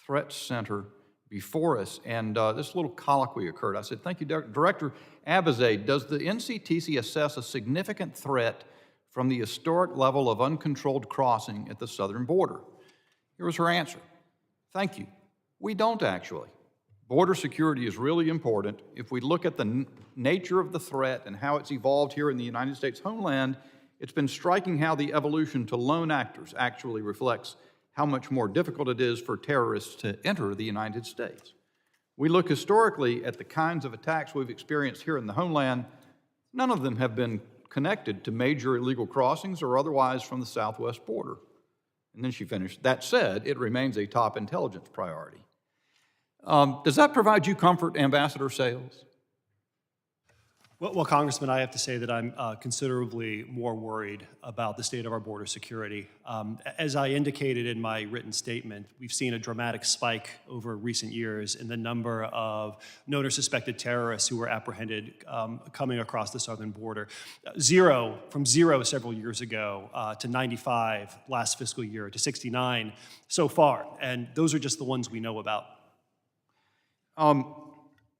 Threat Center before us, and this little colloquy occurred. I said, thank you, Director Abizade, does the NCTC assess a significant threat from the historic level of uncontrolled crossing at the southern border? Here was her answer. Thank you. We don't actually. Border security is really important. If we look at the nature of the threat and how it's evolved here in the United States homeland, it's been striking how the evolution to lone actors actually reflects how much more difficult it is for terrorists to enter the United States. We look historically at the kinds of attacks we've experienced here in the homeland. None of them have been connected to major illegal crossings or otherwise from the southwest border. And then she finished, that said, it remains a top intelligence priority. Does that provide you comfort, Ambassador Sales? Well, Congressman, I have to say that I'm considerably more worried about the state of our border security. As I indicated in my written statement, we've seen a dramatic spike over recent years in the number of known or suspected terrorists who were apprehended coming across the southern border. From zero several years ago to 95 last fiscal year to 69 so far. And those are just the ones we know about.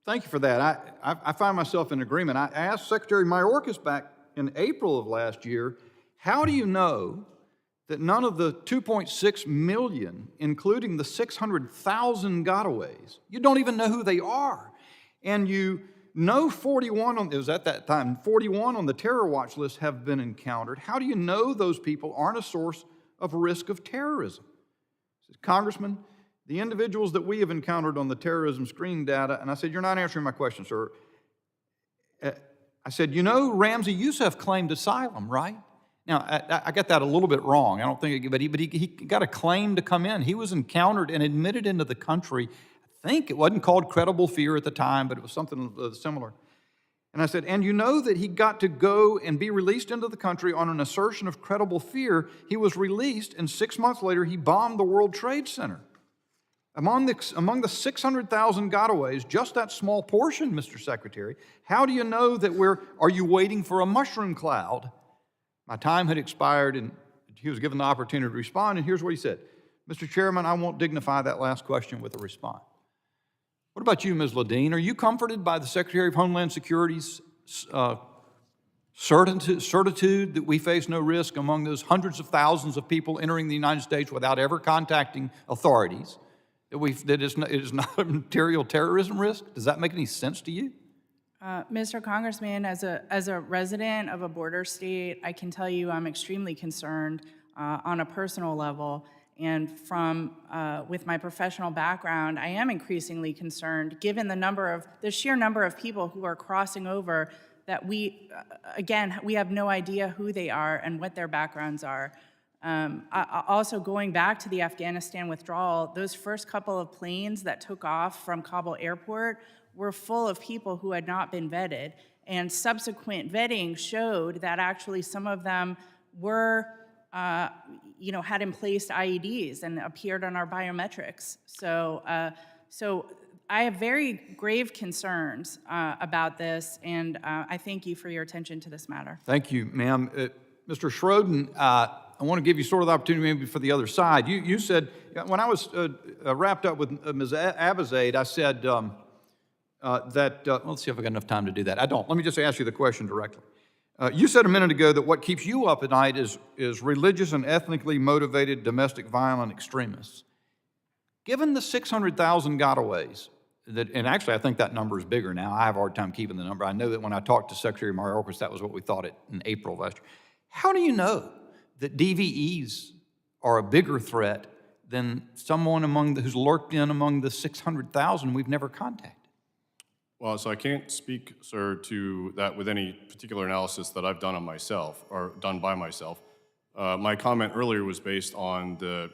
Thank you for that. I find myself in agreement. I asked Secretary Mayorkas back in April of last year, how do you know that none of the 2.6 million, including the 600,000 gotaways, you don't even know who they are? And you know 41, it was at that time, 41 on the terror watch list have been encountered. How do you know those people aren't a source of risk of terrorism? Congressman, the individuals that we have encountered on the terrorism screening data, and I said, you're not answering my question, sir. I said, you know, Ramzi Youssef claimed asylum, right? Now, I got that a little bit wrong. I don't think, but he got a claim to come in. He was encountered and admitted into the country. I think it wasn't called credible fear at the time, but it was something similar. And I said, and you know that he got to go and be released into the country on an assertion of credible fear. He was released, and 6 months later, he bombed the World Trade Center. Among the 600,000 gotaways, just that small portion, Mr. Secretary, how do you know that are you waiting for a mushroom cloud? My time had expired, and he was given the opportunity to respond, and here's what he said. Mr. Chairman, I won't dignify that last question with a response. What about you, Ms. Ledeen? Are you comforted by the Secretary of Homeland Security's certitude that we face no risk among those hundreds of thousands of people entering the United States without ever contacting authorities? That it is not a material terrorism risk? Does that make any sense to you? Mr. Congressman, as a resident of a border state, I can tell you I'm extremely concerned on a personal level. And with my professional background, I am increasingly concerned given the sheer number of people who are crossing over that we have no idea who they are and what their backgrounds are. Also, going back to the Afghanistan withdrawal, those first couple of planes that took off from Kabul airport were full of people who had not been vetted. And subsequent vetting showed that actually some of them were, had in place IEDs and appeared on our biometrics. So I have very grave concerns about this, and I thank you for your attention to this matter. Thank you, ma'am. Mr. Schroden, I want to give you sort of the opportunity maybe for the other side. You said, when I was wrapped up with Ms. Abizaid, I said let's see if I got enough time to do that. I don't. Let me just ask you the question directly. You said a minute ago that what keeps you up at night is religious and ethnically motivated domestic violent extremists. Given the 600,000 gotaways, and actually I think that number is bigger now. I have a hard time keeping the number. I know that when I talked to Secretary Mayorkas, that was what we thought in April last year. How do you know that DVEs are a bigger threat than someone who's lurked in among the 600,000 we've never contacted? Well, so I can't speak, sir, to that with any particular analysis that I've done on myself or done by myself. My comment earlier was based on the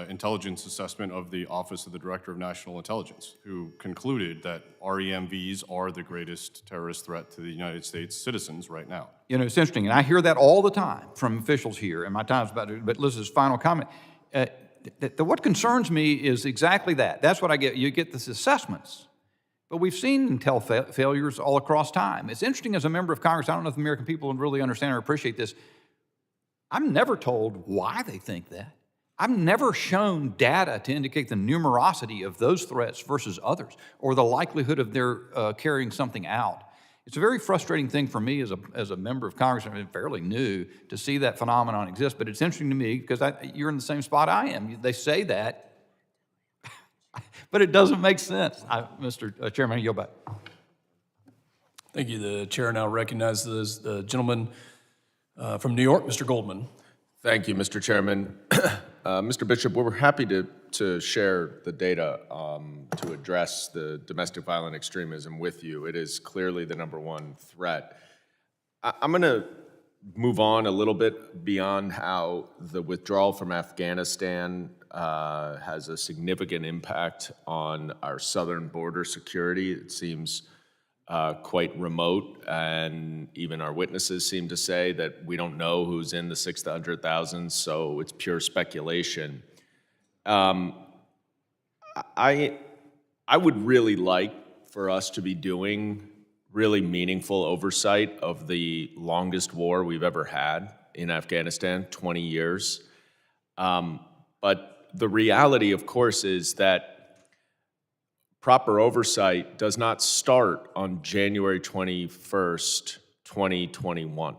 intelligence assessment of the Office of the Director of National Intelligence, who concluded that REMVs are the greatest terrorist threat to the United States citizens right now. You know, it's interesting, and I hear that all the time from officials here, and my time's about to, but Liz's final comment. What concerns me is exactly that. That's what I get. You get these assessments, but we've seen intel failures all across time. It's interesting as a member of Congress, I don't know if the American people really understand or appreciate this. I'm never told why they think that. I'm never shown data to indicate the numerosity of those threats versus others, or the likelihood of their carrying something out. It's a very frustrating thing for me as a member of Congress, I'm fairly new, to see that phenomenon exist, but it's interesting to me because you're in the same spot I am. They say that, but it doesn't make sense. Mr. Chairman, I yield back. Thank you. The chair now recognizes the gentleman from New York, Mr. Goldman. Thank you, Mr. Chairman. Mr. Bishop, we were happy to share the data to address the domestic violent extremism with you. It is clearly the #1 threat. I'm going to move on a little bit beyond how the withdrawal from Afghanistan has a significant impact on our southern border security. It seems quite remote, and even our witnesses seem to say that we don't know who's in the 600,000, so it's pure speculation. I would really like for us to be doing really meaningful oversight of the longest war we've ever had in Afghanistan, 20 years. But the reality, of course, is that proper oversight does not start on January 21st, 2021.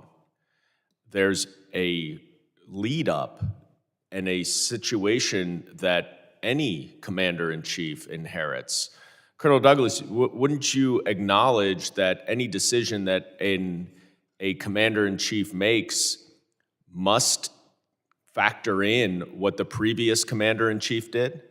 There's a lead up and a situation that any commander-in-chief inherits. Colonel Douglas, wouldn't you acknowledge that any decision that a commander-in-chief makes must factor in what the previous commander-in-chief did?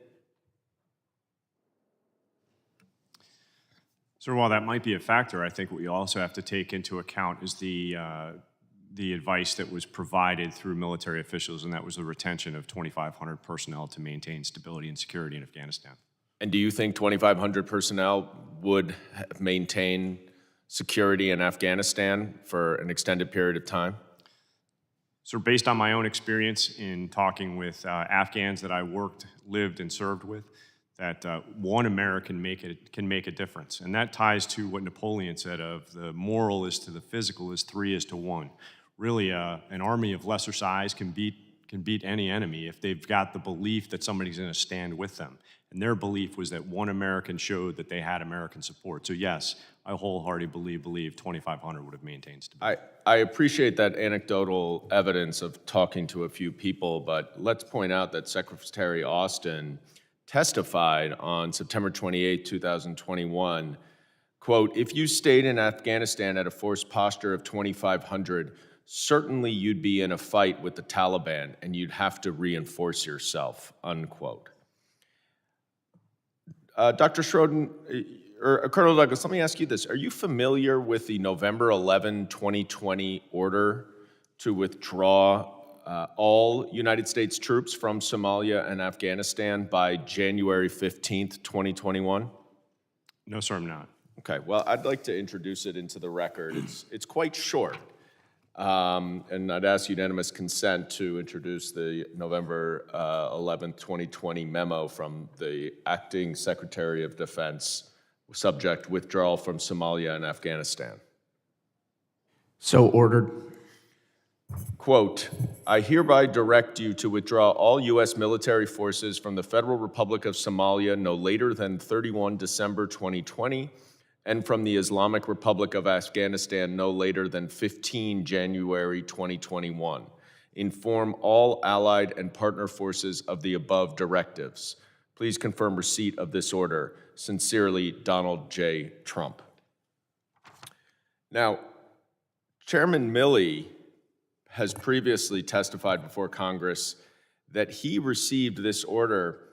So while that might be a factor, I think what we also have to take into account is the advice that was provided through military officials, and that was the retention of 2,500 personnel to maintain stability and security in Afghanistan. And do you think 2,500 personnel would maintain security in Afghanistan for an extended period of time? So based on my own experience in talking with Afghans that I worked, lived, and served with, that one American can make a difference. And that ties to what Napoleon said of the moral is to the physical is 3 is to 1. Really, an army of lesser size can beat any enemy if they've got the belief that somebody's going to stand with them. And their belief was that one American showed that they had American support. So yes, I wholeheartedly believe 2,500 would have maintained stability. I appreciate that anecdotal evidence of talking to a few people, but let's point out that Secretary Austin testified on September 28, 2021, quote, "If you stayed in Afghanistan at a force posture of 2,500, certainly you'd be in a fight with the Taliban and you'd have to reinforce yourself," unquote. Dr. Schroden, or Colonel Douglas, let me ask you this. Are you familiar with the November 11, 2020 order to withdraw all United States troops from Somalia and Afghanistan by January 15th, 2021? No, sir, I'm not. Okay, well, I'd like to introduce it into the record. It's quite short. And I'd ask unanimous consent to introduce the November 11th, 2020 memo from the Acting Secretary of Defense, subject withdrawal from Somalia and Afghanistan. So ordered. Quote, "I hereby direct you to withdraw all U.S. military forces from the Federal Republic of Somalia no later than 31 December 2020, and from the Islamic Republic of Afghanistan no later than 15 January 2021. Inform all allied and partner forces of the above directives. Please confirm receipt of this order. Sincerely, Donald J. Trump." Now, Chairman Milley has previously testified before Congress that he received this order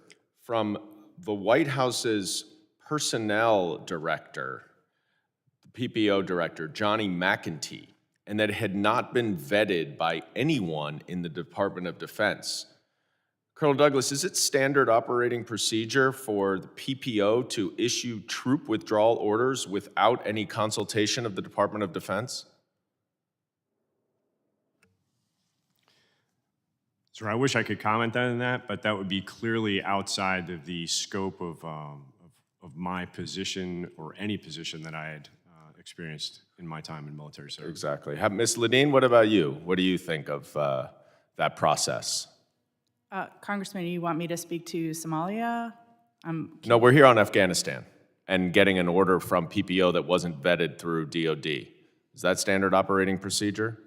from the White House's personnel director, the PPO director, Johnny McEntee, and that it had not been vetted by anyone in the Department of Defense. Colonel Douglas, is it standard operating procedure for the PPO to issue troop withdrawal orders without any consultation of the Department of Defense? Sir, I wish I could comment on that, but that would be clearly outside of the scope of my position or any position that I had experienced in my time in military service. Exactly. Ms. Ledeen, what about you? What do you think of that process? Congressman, you want me to speak to Somalia? No, we're here on Afghanistan and getting an order from PPO that wasn't vetted through DOD. Is that standard operating procedure?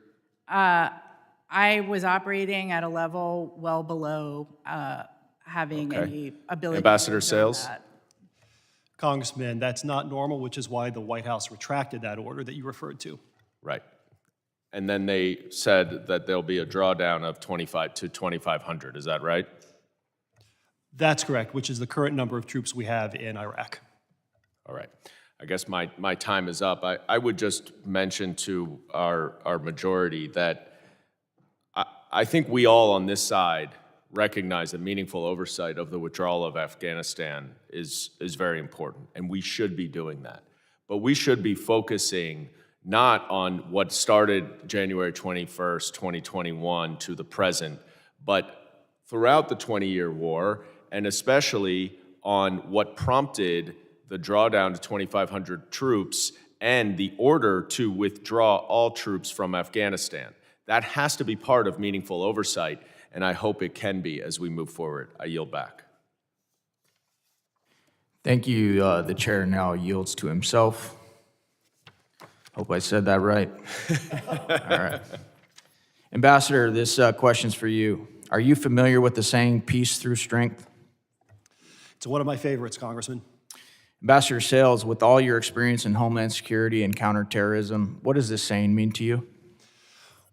I was operating at a level well below having any ability Ambassador to do Sales? that. Congressman, that's not normal, which is why the White House retracted that order that you referred to. Right. And then they said that there'll be a drawdown of 25 to 2,500. Is that right? That's correct, which is the current number of troops we have in Iraq. All right. I guess my time is up. I would just mention to our majority that I think we all on this side recognize that meaningful oversight of the withdrawal of Afghanistan is very important, and we should be doing that. but we should be focusing not on what started January 21st, 2021 to the present, but throughout the 20-year war, and especially on what prompted the drawdown to 2,500 troops and the order to withdraw all troops from Afghanistan. That has to be part of meaningful oversight, and I hope it can be as we move forward. I yield back. Thank you. The chair now yields to himself. Hope I said that right. All right. Ambassador, this question's for you. Are you familiar with the saying, peace through strength? It's one of my favorites, Congressman. Ambassador Sales, with all your experience in homeland security and counterterrorism, what does this saying mean to you?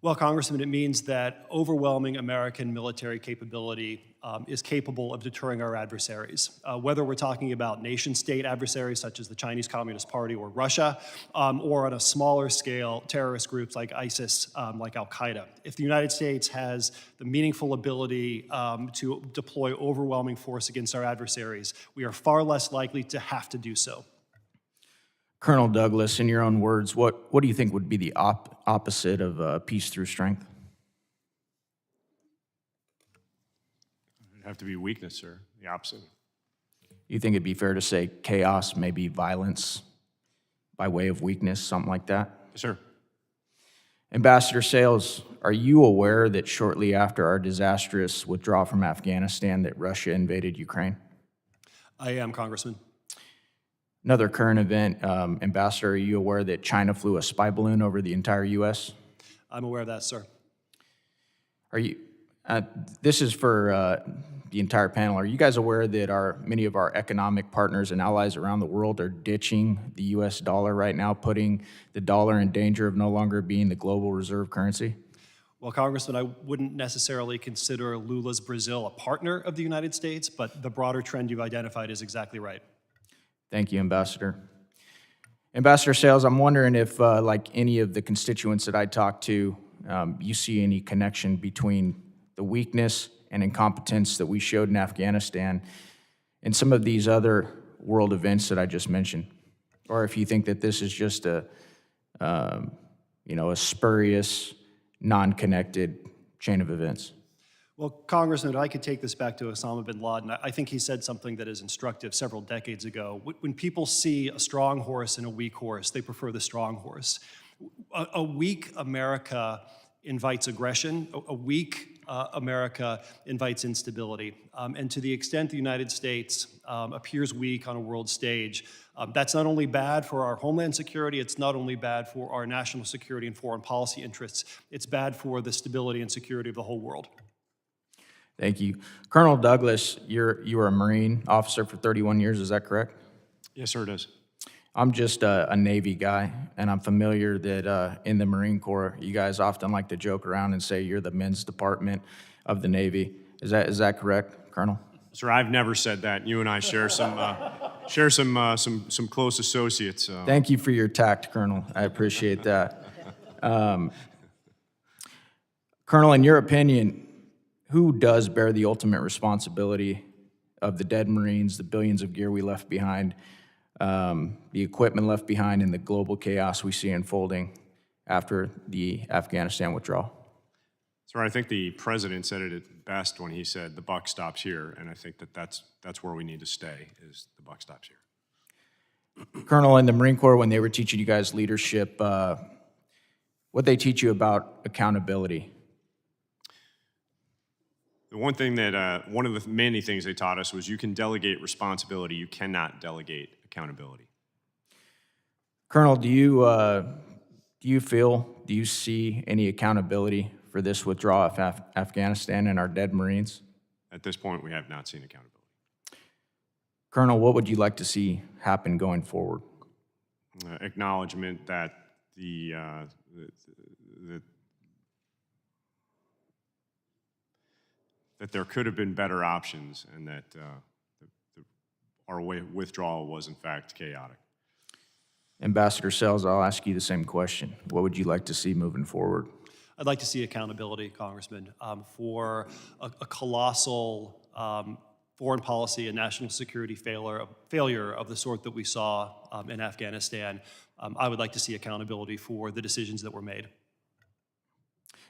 Well, Congressman, it means that overwhelming American military capability is capable of deterring our adversaries, whether we're talking about nation-state adversaries such as the Chinese Communist Party or Russia, or on a smaller scale, terrorist groups like ISIS, like Al-Qaeda. If the United States has the meaningful ability to deploy overwhelming force against our adversaries, we are far less likely to have to do so. Colonel Douglas, in your own words, what do you think would be the opposite of peace through strength? It'd have to be weakness, sir. The opposite. You think it'd be fair to say chaos, maybe violence by way of weakness, something like that? Yes, sir. Ambassador Sales, are you aware that shortly after our disastrous withdrawal from Afghanistan that Russia invaded Ukraine? I am, Congressman. Another current event, Ambassador, are you aware that China flew a spy balloon over the entire U.S.? I'm aware of that, sir. Are you? This is for the entire panel. Are you guys aware that many of our economic partners and allies around the world are ditching the U.S. dollar right now, putting the dollar in danger of no longer being the global reserve currency? Well, Congressman, I wouldn't necessarily consider Lula's Brazil a partner of the United States, but the broader trend you've identified is exactly right. Thank you, Ambassador. Ambassador Sales, I'm wondering if, like any of the constituents that I talked to, you see any connection between the weakness and incompetence that we showed in Afghanistan and some of these other world events that I just mentioned, or if you think that this is just a spurious, non-connected chain of events. Well, Congressman, if I could take this back to Osama bin Laden, I think he said something that is instructive several decades ago. When people see a strong horse and a weak horse, they prefer the strong horse. A weak America invites aggression. A weak America invites instability. And to the extent the United States appears weak on a world stage, that's not only bad for our homeland security, it's not only bad for our national security and foreign policy interests, it's bad for the stability and security of the whole world. Thank you. Colonel Douglas, you were a Marine officer for 31 years, is that correct? Yes, sir, it is. I'm just a Navy guy, and I'm familiar that in the Marine Corps, you guys often like to joke around and say you're the men's department of the Navy. Is that correct, Colonel? Sir, I've never said that. You and I share some close associates. Thank you for your tact, Colonel. I appreciate that. Colonel, in your opinion, who does bear the ultimate responsibility of the dead Marines, the billions of gear we left behind, the equipment left behind, and the global chaos we see unfolding after the Afghanistan withdrawal? Sir, I think the president said it best when he said the buck stops here, and I think that's where we need to stay, is the buck stops here. Colonel, in the Marine Corps, when they were teaching you guys leadership, what they teach you about accountability? The one thing that, one of the many things they taught us was you can delegate responsibility, you cannot delegate accountability. Colonel, do you see any accountability for this withdrawal of Afghanistan and our dead Marines? At this point, we have not seen accountability. Colonel, what would you like to see happen going forward? Acknowledgement that that there could have been better options, and that our withdrawal was in fact chaotic. Ambassador Sells, I'll ask you the same question. What would you like to see moving forward? I'd like to see accountability, Congressman, for a colossal foreign policy and national security failure of the sort that we saw in Afghanistan, I would like to see accountability for the decisions that were made.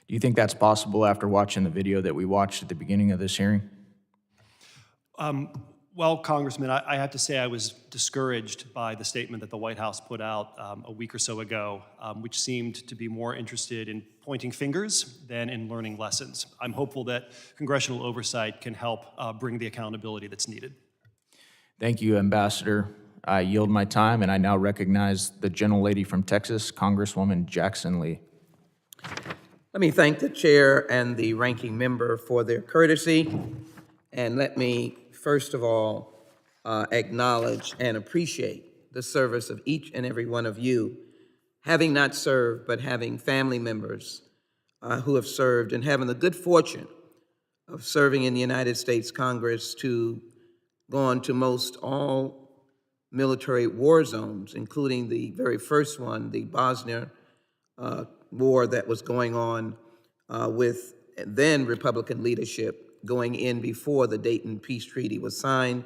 Do you think that's possible after watching the video that we watched at the beginning of this hearing? Well, Congressman, I have to say I was discouraged by the statement that the White House put out a week or so ago, which seemed to be more interested in pointing fingers than in learning lessons. I'm hopeful that congressional oversight can help bring the accountability that's needed. Thank you, Ambassador. I yield my time, and I now recognize the gentlelady from Texas, Congresswoman Jackson Lee. Let me thank the chair and the ranking member for their courtesy, and let me first of all acknowledge and appreciate the service of each and every one of you, having not served, but having family members who have served, and having the good fortune of serving in the United States Congress to go on to most all military war zones, including the very first one, the Bosnia war that was going on with then Republican leadership, going in before the Dayton Peace Treaty was signed,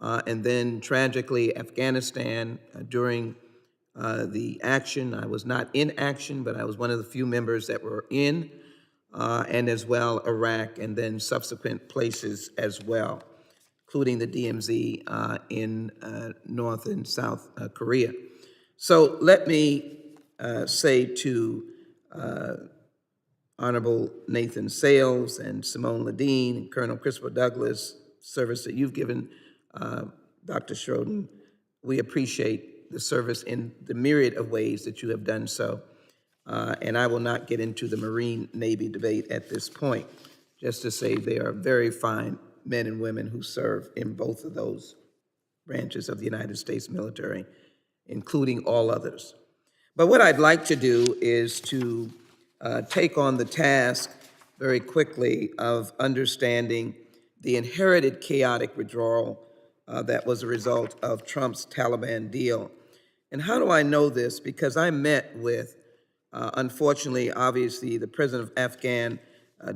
and then tragically Afghanistan during the action. I was not in action, but I was one of the few members that were in, and as well Iraq, and then subsequent places as well, including the DMZ in North and South Korea. So let me say to Honorable Nathan Sales and Simone Ledeen and Colonel Christopher Douglas, service that you've given, Dr. Schroden, we appreciate the service in the myriad of ways that you have done so. And I will not get into the Marine Navy debate at this point, just to say they are very fine men and women who serve in both of those branches of the United States military, including all others. But what I'd like to do is to take on the task very quickly of understanding the inherited chaotic withdrawal that was a result of Trump's Taliban deal. And how do I know this? Because I met with, unfortunately, obviously, the president of Afghan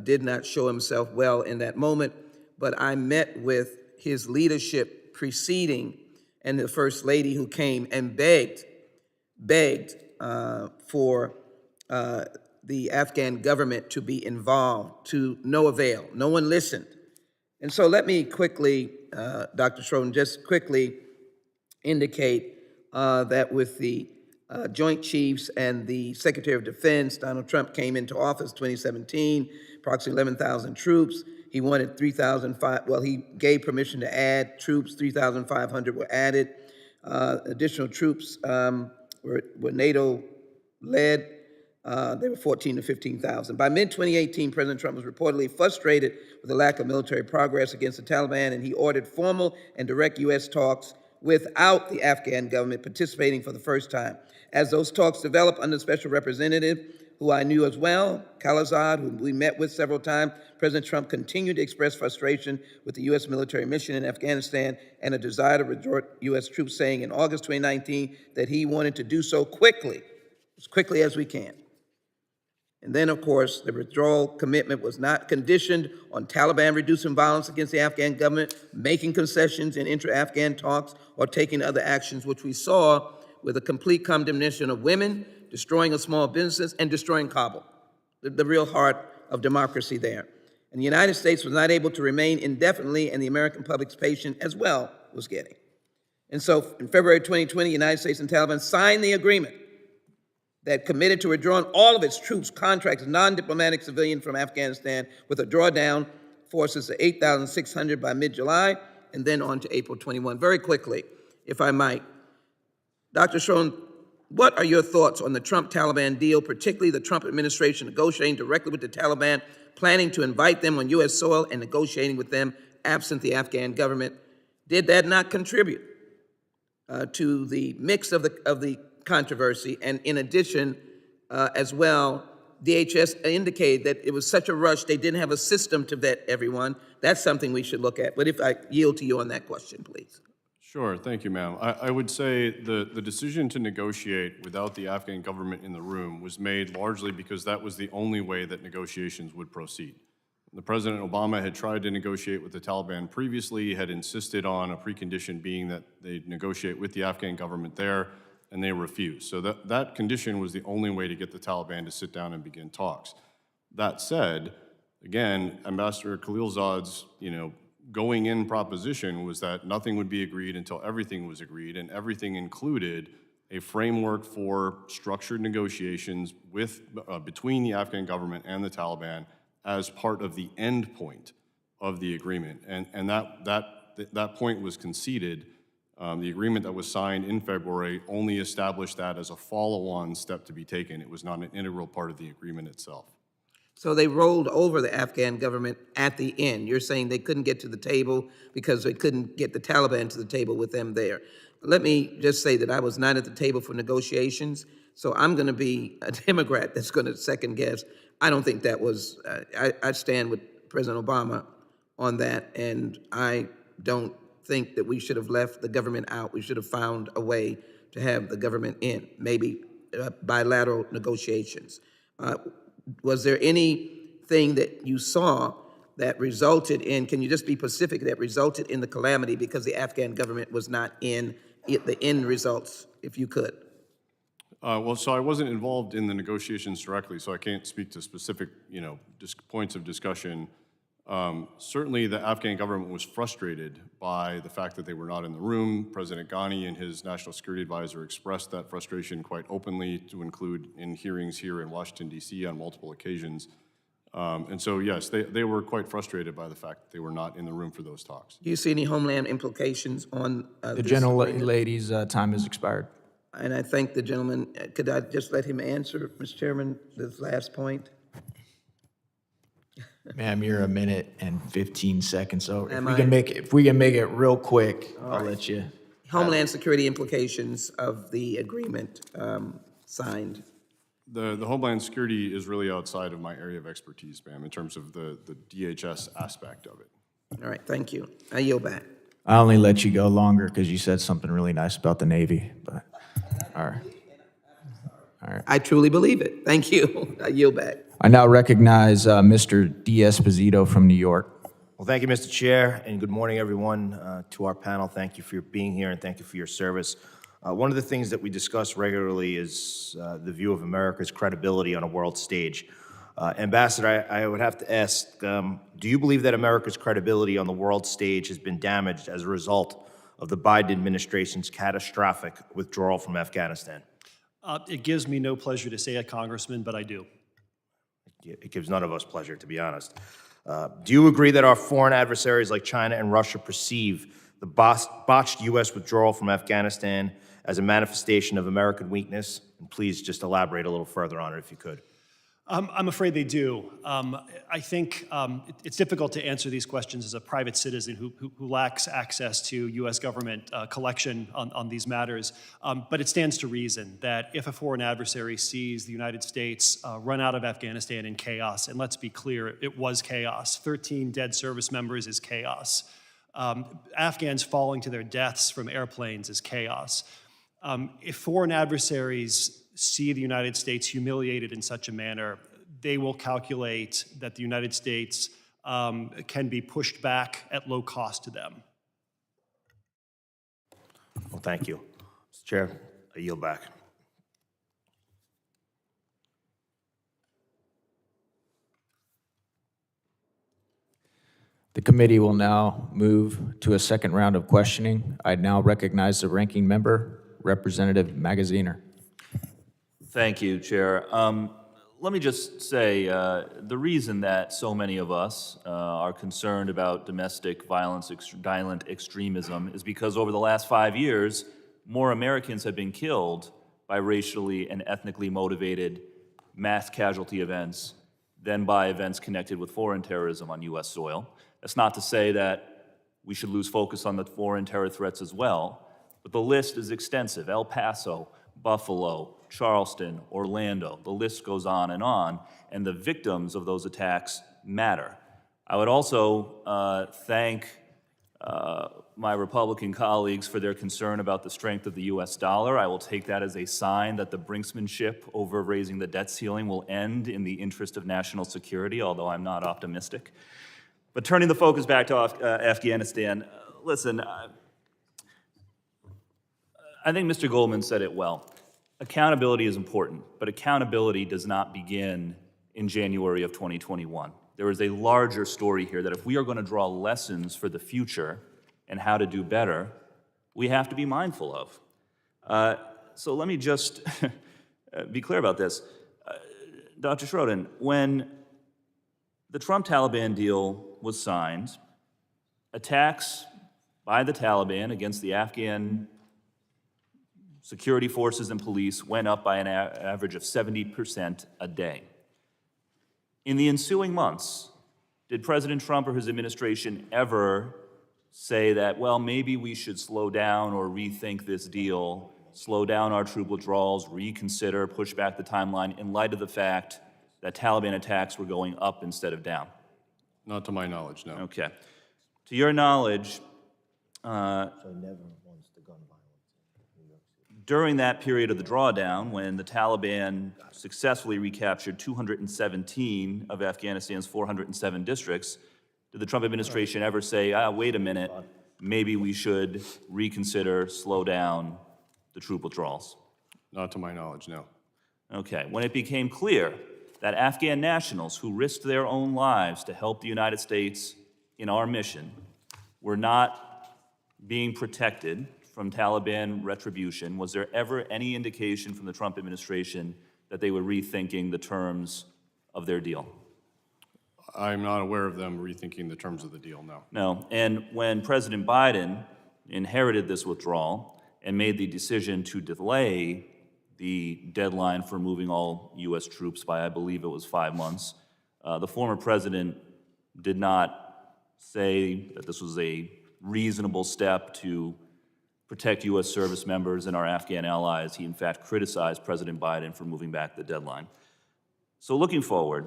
did not show himself well in that moment, but I met with his leadership preceding and the First Lady who came and begged for the Afghan government to be involved, to no avail. No one listened. And so let me quickly, Dr. Schroden, just quickly indicate that with the Joint Chiefs and the Secretary of Defense, Donald Trump came into office 2017, approximately 11,000 troops. He wanted 3,005, well, he gave permission to add troops, 3,500 were added. Additional troops were NATO-led. They were 14 to 15,000. By mid-2018, President Trump was reportedly frustrated with the lack of military progress against the Taliban, and he ordered formal and direct U.S. talks without the Afghan government participating for the first time. As those talks developed under Special Representative, who I knew as well, Khalilzad, who we met with several times, President Trump continued to express frustration with the U.S. military mission in Afghanistan and a desire to withdraw U.S. troops, saying in August 2019 that he wanted to do so quickly, as quickly as we can. And then, of course, the withdrawal commitment was not conditioned on Taliban reducing violence against the Afghan government, making concessions in intra-Afghan talks, or taking other actions, which we saw with a complete condemnation of women, destroying of small businesses, and destroying Kabul, the real heart of democracy there. And the United States was not able to remain indefinitely, and the American public's patience as well was getting. And so in February 2020, the United States and Taliban signed the agreement that committed to withdrawing all of its troops, contractors, non-diplomatic civilian from Afghanistan, with a drawdown forces of 8,600 by mid-July, and then on to April 21. Very quickly, if I might. Dr. Schroen, what are your thoughts on the Trump-Taliban deal, particularly the Trump administration negotiating directly with the Taliban, planning to invite them on U.S. soil and negotiating with them absent the Afghan government? Did that not contribute to the mix of the controversy? And in addition, as well, DHS indicated that it was such a rush, they didn't have a system to vet everyone. That's something we should look at. But if I yield to you on that question, please. Sure, thank you, ma'am. I would say the decision to negotiate without the Afghan government in the room was made largely because that was the only way that negotiations would proceed. The President Obama had tried to negotiate with the Taliban previously, had insisted on a precondition being that they negotiate with the Afghan government there, and they refused. So that condition was the only way to get the Taliban to sit down and begin talks. That said, again, Ambassador Khalilzad's, going in proposition was that nothing would be agreed until everything was agreed, and everything included a framework for structured negotiations between the Afghan government and the Taliban as part of the end point of the agreement. And that point was conceded. The agreement that was signed in February only established that as a follow-on step to be taken. It was not an integral part of the agreement itself. So they rolled over the Afghan government at the end. You're saying they couldn't get to the table because they couldn't get the Taliban to the table with them there. Let me just say that I was not at the table for negotiations, so I'm going to be a Democrat that's going to second guess. I don't think that was, I stand with President Obama on that, and I don't think that we should have left the government out. We should have found a way to have the government in, maybe bilateral negotiations. Was there anything that you saw that resulted in, can you just be specific, that resulted in the calamity because the Afghan government was not in the end results, if you could? So I wasn't involved in the negotiations directly, so I can't speak to specific, points of discussion. Certainly the Afghan government was frustrated by the fact that they were not in the room. President Ghani and his national security advisor expressed that frustration quite openly, to include in hearings here in Washington, D.C. on multiple occasions. And so, yes, they were quite frustrated by the fact that they were not in the room for those talks. Do you see any homeland implications on The gentlelady's time has expired. And I thank the gentleman. Could I just let him answer, Mr. Chairman, this last point? Ma'am, you're a minute and 15 seconds over. Am If we can make it real quick, I'll let you. Homeland security implications of the agreement signed. The Homeland Security is really outside of my area of expertise, ma'am, in terms of the DHS aspect of it. All right, thank you. I yield back. I only let you go longer because you said something really nice about the Navy, but, all right. I truly believe it. Thank you. I yield back. I now recognize Mr. D'Esposito from New York. Well, thank you, Mr. Chair, and good morning, everyone. To our panel, thank you for being here and thank you for your service. One of the things that we discuss regularly is the view of America's credibility on a world stage. Ambassador, I would have to ask, do you believe that America's credibility on the world stage has been damaged as a result of the Biden administration's catastrophic withdrawal from Afghanistan? It gives me no pleasure to say it, Congressman, but I do. It gives none of us pleasure, to be honest. Do you agree that our foreign adversaries like China and Russia perceive the botched U.S. withdrawal from Afghanistan as a manifestation of American weakness? And please just elaborate a little further on it if you could. I'm afraid they do. I think it's difficult to answer these questions as a private citizen who lacks access to U.S. government collection on these matters. But it stands to reason that if a foreign adversary sees the United States run out of Afghanistan in chaos, and let's be clear, it was chaos. 13 dead service members is chaos. Afghans falling to their deaths from airplanes is chaos. If foreign adversaries see the United States humiliated in such a manner, they will calculate that the United States can be pushed back at low cost to them. Well, thank you. Mr. Chair, I yield back. The committee will now move to a second round of questioning. I now recognize the ranking member, Representative Magaziner. Thank you, Chair. Let me just say, the reason that so many of us are concerned about domestic violence, violent extremism, is because over the last 5 years, more Americans have been killed by racially and ethnically motivated mass casualty events than by events connected with foreign terrorism on U.S. soil. That's not to say that we should lose focus on the foreign terror threats as well, but the list is extensive. El Paso, Buffalo, Charleston, Orlando, the list goes on, and the victims of those attacks matter. I would also thank my Republican colleagues for their concern about the strength of the US dollar. I will take that as a sign that the brinksmanship over raising the debt ceiling will end in the interest of national security, although I'm not optimistic. But turning the focus back to Afghanistan, listen, I think Mr. Goldman said it well. Accountability is important, but accountability does not begin in January of 2021. There is a larger story here that if we are going to draw lessons for the future and how to do better, we have to be mindful of. So let me just be clear about this. Dr. Schroden, when the Trump-Taliban deal was signed, attacks by the Taliban against the Afghan security forces and police went up by an average of 70% a day. In the ensuing months, did President Trump or his administration ever say that, well, maybe we should slow down or rethink this deal, slow down our troop withdrawals, reconsider, push back the timeline in light of the fact that Taliban attacks were going up instead of down? Not to my knowledge, no. Okay. To your knowledge, during that period of the drawdown, when the Taliban successfully recaptured 217 of Afghanistan's 407 districts, did the Trump administration ever say, wait a minute, maybe we should reconsider, slow down the troop withdrawals? Not to my knowledge, no. Okay. When it became clear that Afghan nationals who risked their own lives to help the United States in our mission were not being protected from Taliban retribution, was there ever any indication from the Trump administration that they were rethinking the terms of their deal? I'm not aware of them rethinking the terms of the deal, no. No. And when President Biden inherited this withdrawal and made the decision to delay the deadline for moving all U.S. troops by, I believe it was 5 months, the former president did not say that this was a reasonable step to protect U.S. service members and our Afghan allies. He, in fact, criticized President Biden for moving back the deadline. So looking forward,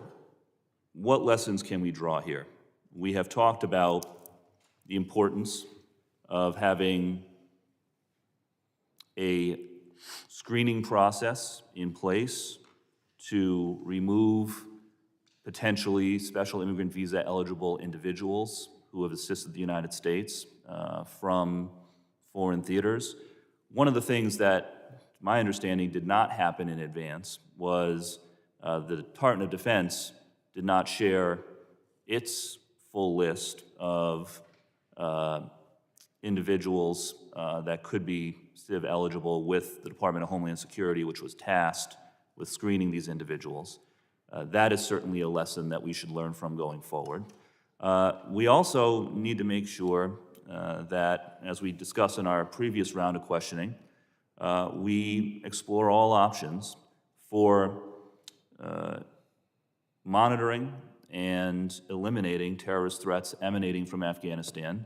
what lessons can we draw here? We have talked about the importance of having a screening process in place to remove potentially special immigrant visa eligible individuals who have assisted the United States from foreign theaters. One of the things that, to my understanding, did not happen in advance was the Department of Defense did not share its full list of individuals that could be CIV eligible with the Department of Homeland Security, which was tasked with screening these individuals. That is certainly a lesson that we should learn from going forward. We also need to make sure that, as we discussed in our previous round of questioning, we explore all options for monitoring and eliminating terrorist threats emanating from Afghanistan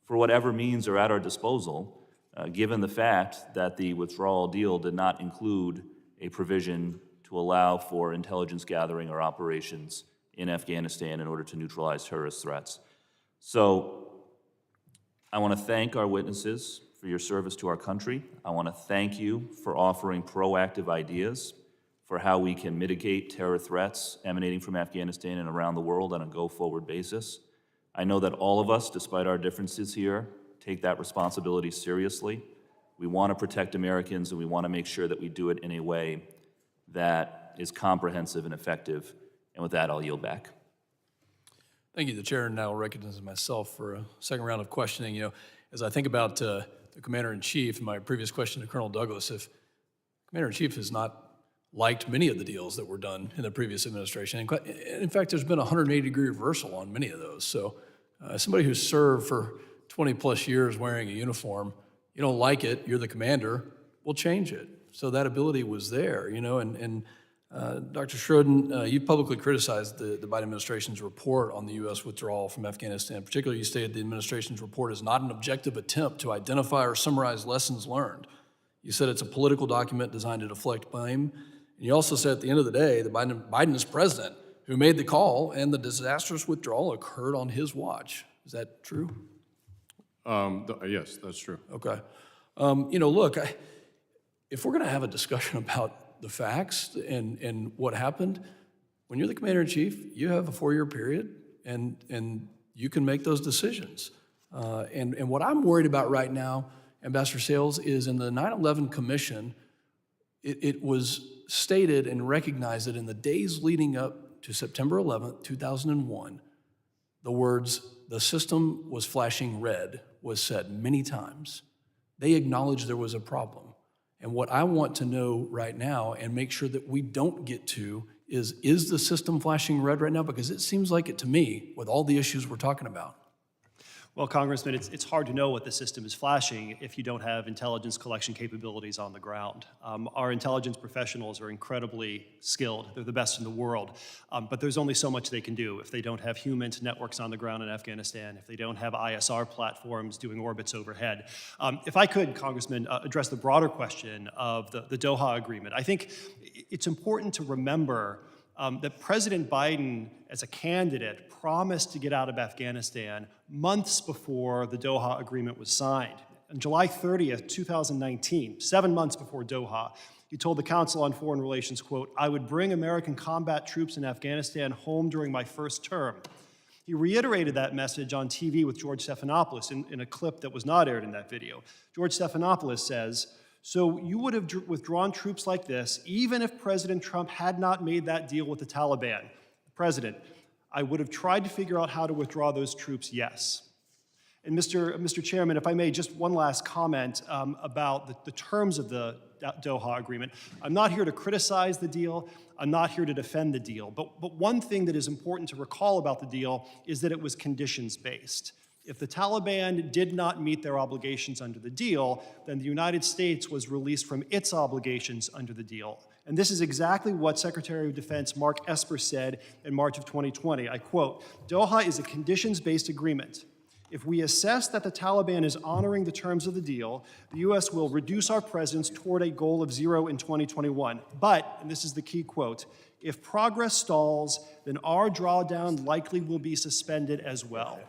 for whatever means are at our disposal, given the fact that the withdrawal deal did not include a provision to allow for intelligence gathering or operations in Afghanistan in order to neutralize terrorist threats. So I want to thank our witnesses for your service to our country. I want to thank you for offering proactive ideas for how we can mitigate terror threats emanating from Afghanistan and around the world on a go-forward basis. I know that all of us, despite our differences here, take that responsibility seriously. We want to protect Americans, and we want to make sure that we do it in a way that is comprehensive and effective. And with that, I'll yield back. Thank you. The chair now recognizes myself for a second round of questioning. You know, as I think about the Commander-in-Chief, and my previous question to Colonel Douglas, if Commander-in-Chief has not liked many of the deals that were done in the previous administration, in fact, there's been a 180-degree reversal on many of those. So as somebody who's served for 20-plus years wearing a uniform, you don't like it, you're the commander, we'll change it. So that ability was there, you know, and Dr. Schroden, you publicly criticized the Biden administration's report on the U.S. withdrawal from Afghanistan. Particularly, you stated the administration's report is not an objective attempt to identify or summarize lessons learned. You said it's a political document designed to deflect blame. And you also said at the end of the day, Biden is president who made the call, and the disastrous withdrawal occurred on his watch. Is that true? Yes, that's true. Okay. Look, if we're going to have a discussion about the facts and what happened, when you're the commander-in-chief, you have a 4-year period, and you can make those decisions. And what I'm worried about right now, Ambassador Sales, is in the 9/11 Commission, it was stated and recognized that in the days leading up to September 11th, 2001, the words, "the system was flashing red," was said many times. They acknowledged there was a problem. And what I want to know right now and make sure that we don't get to is the system flashing red right now? Because it seems like it to me with all the issues we're talking about. Well, Congressman, it's hard to know what the system is flashing if you don't have intelligence collection capabilities on the ground. Our intelligence professionals are incredibly skilled. They're the best in the world. But there's only so much they can do if they don't have human networks on the ground in Afghanistan, if they don't have ISR platforms doing orbits overhead. If I could, Congressman, address the broader question of the Doha Agreement. I think it's important to remember that President Biden, as a candidate, promised to get out of Afghanistan months before the Doha Agreement was signed. On July 30th, 2019, 7 months before Doha, he told the Council on Foreign Relations, quote, "I would bring American combat troops in Afghanistan home during my first term." He reiterated that message on TV with George Stephanopoulos in a clip that was not aired in that video. George Stephanopoulos says, "So you would have withdrawn troops like this even if President Trump had not made that deal with the Taliban." President, "I would have tried to figure out how to withdraw those troops, yes." And Mr. Chairman, if I may, just one last comment about the terms of the Doha Agreement. I'm not here to criticize the deal. I'm not here to defend the deal. But one thing that is important to recall about the deal is that it was conditions-based. If the Taliban did not meet their obligations under the deal, then the United States was released from its obligations under the deal. And this is exactly what Secretary of Defense Mark Esper said in March of 2020. I quote, "Doha is a conditions-based agreement. If we assess that the Taliban is honoring the terms of the deal, the U.S. will reduce our presence toward a goal of 0 in 2021. But," and this is the key quote, "if progress stalls, then our drawdown likely will be suspended as well."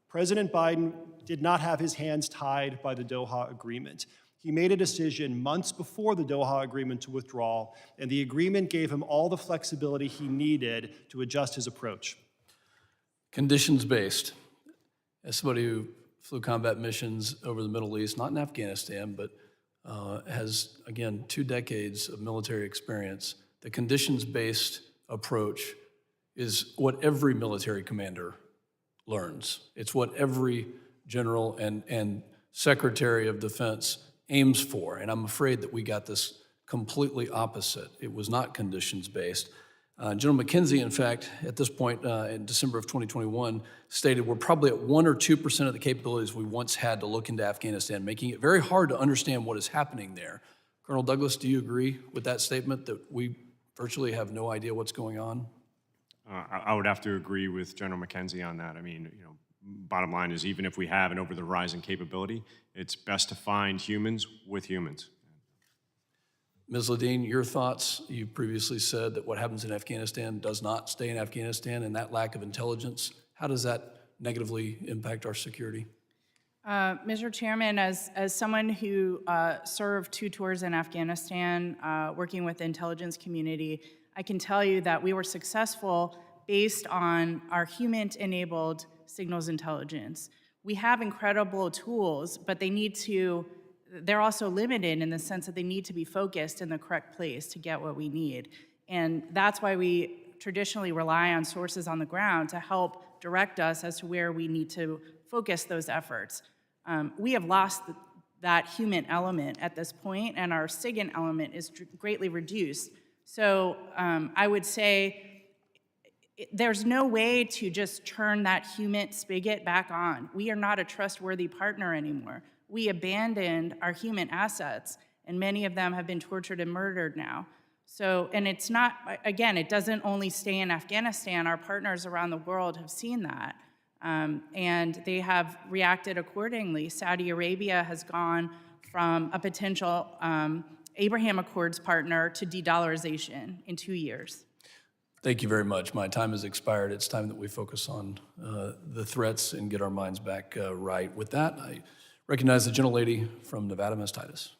President Biden did not have his hands tied by the Doha Agreement. He made a decision months before the Doha Agreement to withdraw, and the agreement gave him all the flexibility he needed to adjust his approach. Conditions-based. As somebody who flew combat missions over the Middle East, not in Afghanistan, but has, again, 2 decades of military experience, the conditions-based approach is what every military commander learns. It's what every general and secretary of defense aims for, and I'm afraid that we got this completely opposite. It was not conditions-based. General McKenzie, in fact, at this point in December of 2021, stated we're probably at 1 or 2% of the capabilities we once had to look into Afghanistan, making it very hard to understand what is happening there. Colonel Douglas, do you agree with that statement, that we virtually have no idea what's going on? I would have to agree with General McKenzie on that. I mean, bottom line is even if we have an over-the-horizon capability, it's best to find humans with humans. Ms. Ledeen, your thoughts? You previously said that what happens in Afghanistan does not stay in Afghanistan, and that lack of intelligence, how does that negatively impact our security? Mr. Chairman, as someone who served 2 tours in Afghanistan, working with the intelligence community, I can tell you that we were successful based on our human-enabled signals intelligence. We have incredible tools, but they're also limited in the sense that they need to be focused in the correct place to get what we need. And that's why we traditionally rely on sources on the ground to help direct us as to where we need to focus those efforts. We have lost that human element at this point, and our SIGINT element is greatly reduced. So I would say there's no way to just turn that human spigot back on. We are not a trustworthy partner anymore. We abandoned our human assets, and many of them have been tortured and murdered now. So, and it's not, again, it doesn't only stay in Afghanistan. Our partners around the world have seen that, and they have reacted accordingly. Saudi Arabia has gone from a potential Abraham Accords partner to de-dollarization in 2 years. Thank you very much. My time has expired. It's time that we focus on the threats and get our minds back right. With that, I recognize the gentlelady from Nevada, Ms. Titus.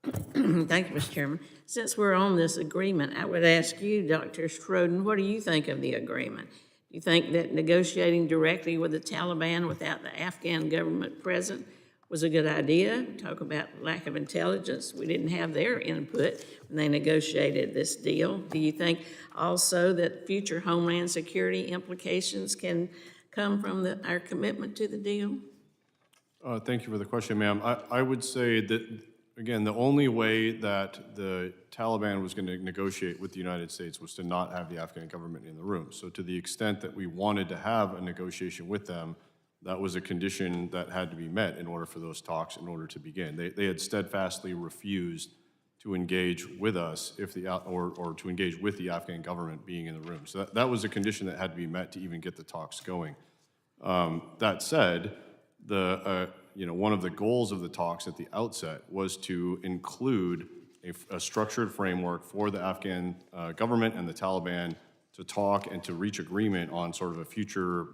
Thank you, Mr. Chairman. Since we're on this agreement, I would ask you, Dr. Schroden, what do you think of the agreement? Do you think that negotiating directly with the Taliban without the Afghan government present was a good idea? Talk about lack of intelligence. We didn't have their input when they negotiated this deal. Do you think also that future homeland security implications can come from our commitment to the deal? Thank you for the question, ma'am. I would say that, again, the only way that the Taliban was going to negotiate with the United States was to not have the Afghan government in the room. So to the extent that we wanted to have a negotiation with them, that was a condition that had to be met in order for those talks in order to begin. They had steadfastly refused to engage with us or to engage with the Afghan government being in the room. So that was a condition that had to be met to even get the talks going. That said, one of the goals of the talks at the outset was to include a structured framework for the Afghan government and the Taliban to talk and to reach agreement on sort of a future,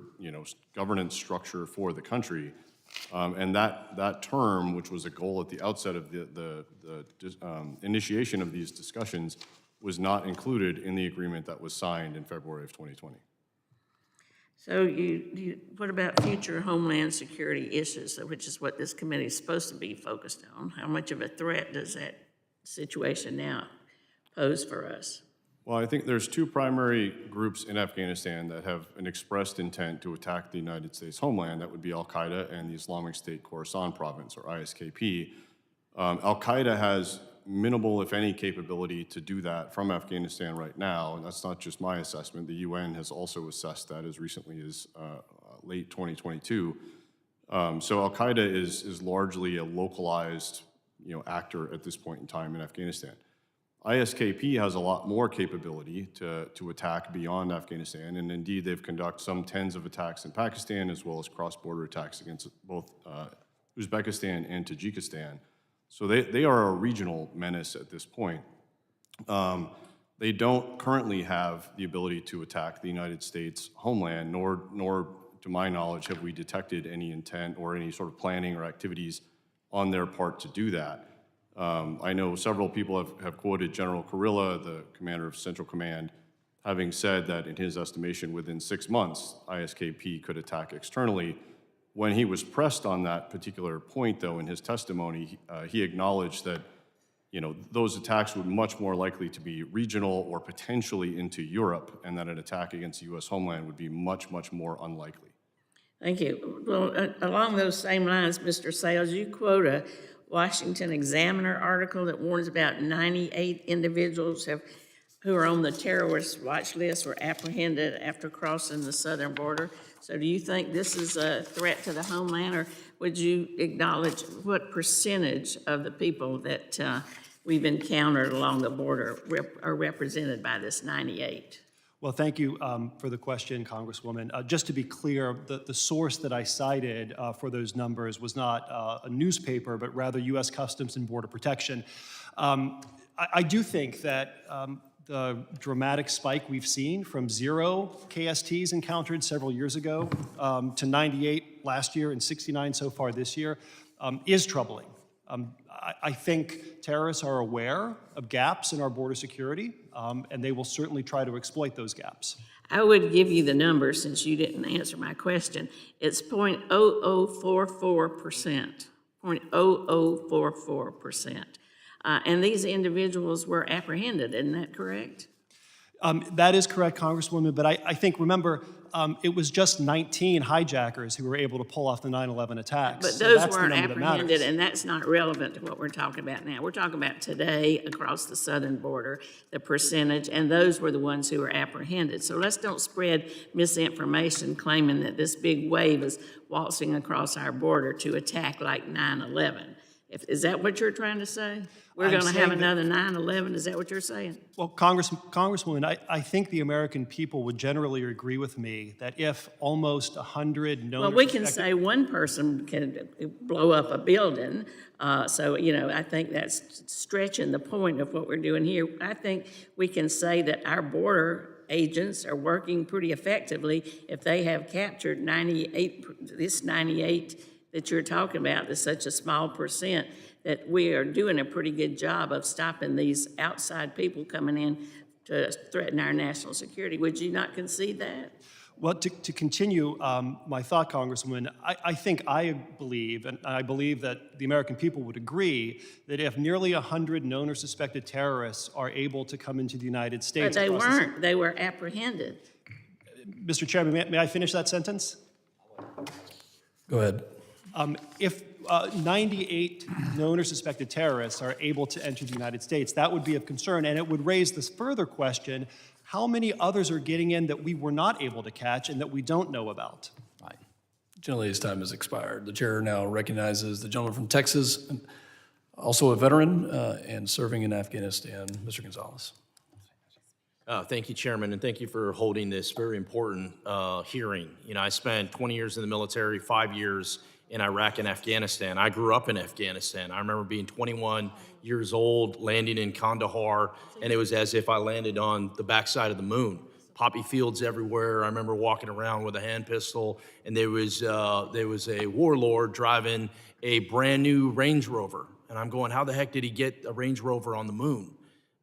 governance structure for the country. And that term, which was a goal at the outset of the initiation of these discussions, was not included in the agreement that was signed in February of 2020. So what about future homeland security issues, which is what this committee is supposed to be focused on? How much of a threat does that situation now pose for us? Well, I think there's two primary groups in Afghanistan that have an expressed intent to attack the United States homeland. That would be Al-Qaeda and the Islamic State Khorasan Province, or ISKP. Al-Qaeda has minimal, if any, capability to do that from Afghanistan right now, and that's not just my assessment. The UN has also assessed that as recently as late 2022. So Al-Qaeda is largely a localized, actor at this point in time in Afghanistan. ISKP has a lot more capability to attack beyond Afghanistan, and indeed they've conducted some tens of attacks in Pakistan as well as cross-border attacks against both Uzbekistan and Tajikistan. So they are a regional menace at this point. They don't currently have the ability to attack the United States homeland, nor to my knowledge have we detected any intent or any sort of planning or activities on their part to do that. I know several people have quoted General Kurilla, the commander of Central Command, having said that in his estimation within 6 months, ISKP could attack externally. When he was pressed on that particular point, though, in his testimony, he acknowledged that those attacks would much more likely to be regional or potentially into Europe, and that an attack against the U.S. homeland would be much, much more unlikely. Thank you. Well, along those same lines, Mr. Sales, you quote a Washington Examiner article that warns about 98 individuals who are on the terrorist watch list were apprehended after crossing the southern border. So do you think this is a threat to the homeland, or would you acknowledge what percentage of the people that we've encountered along the border are represented by this 98? Well, thank you for the question, Congresswoman. Just to be clear, the source that I cited for those numbers was not a newspaper, but rather U.S. Customs and Border Protection. I do think that the dramatic spike we've seen from 0 KSTs encountered several years ago to 98 last year and 69 so far this year is troubling. I think terrorists are aware of gaps in our border security, and they will certainly try to exploit those gaps. I would give you the number since you didn't answer my question. It's 0.0044%. 0.0044%. And these individuals were apprehended, isn't that correct? That is correct, Congresswoman, but I think, remember, it was just 19 hijackers who were able to pull off the 9/11 attacks. But those weren't apprehended, and that's not relevant to what we're talking about now. We're talking about today across the southern border, the percentage, and those were the ones who were apprehended. So let's don't spread misinformation claiming that this big wave is waltzing across our border to attack like 9/11. Is that what you're trying to say? We're going to have another 9/11? Is that what you're saying? Well, Congresswoman, I think the American people would generally agree with me that if almost 100 known... Well, we can say one person can blow up a building. So, I think that's stretching the point of what we're doing here. I think we can say that our border agents are working pretty effectively if they have captured 98, this 98 that you're talking about, that's such a small percent, that we are doing a pretty good job of stopping these outside people coming in to threaten our national security. Would you not concede that? Well, to continue my thought, Congresswoman, I believe, and I believe that the American people would agree, that if nearly 100 known or suspected terrorists are able to come into the United But States... they weren't. They were apprehended. Mr. Chairman, may I finish that sentence? Go ahead. If 98 known or suspected terrorists are able to enter the United States, that would be of concern, and it would raise this further question: how many others are getting in that we were not able to catch and that we don't know about? Right. Gentlelady's time has expired. The chair now recognizes the gentleman from Texas, also a veteran and serving in Afghanistan, Mr. Gonzalez. Thank you, Chairman, and thank you for holding this very important hearing. You know, I spent 20 years in the military, 5 years in Iraq and Afghanistan. I grew up in Afghanistan. I remember being 21 years old, landing in Kandahar, and it was as if I landed on the backside of the moon. Poppy fields everywhere. I remember walking around with a hand pistol, and there was a warlord driving a brand new Range Rover. And I'm going, how the heck did he get a Range Rover on the moon?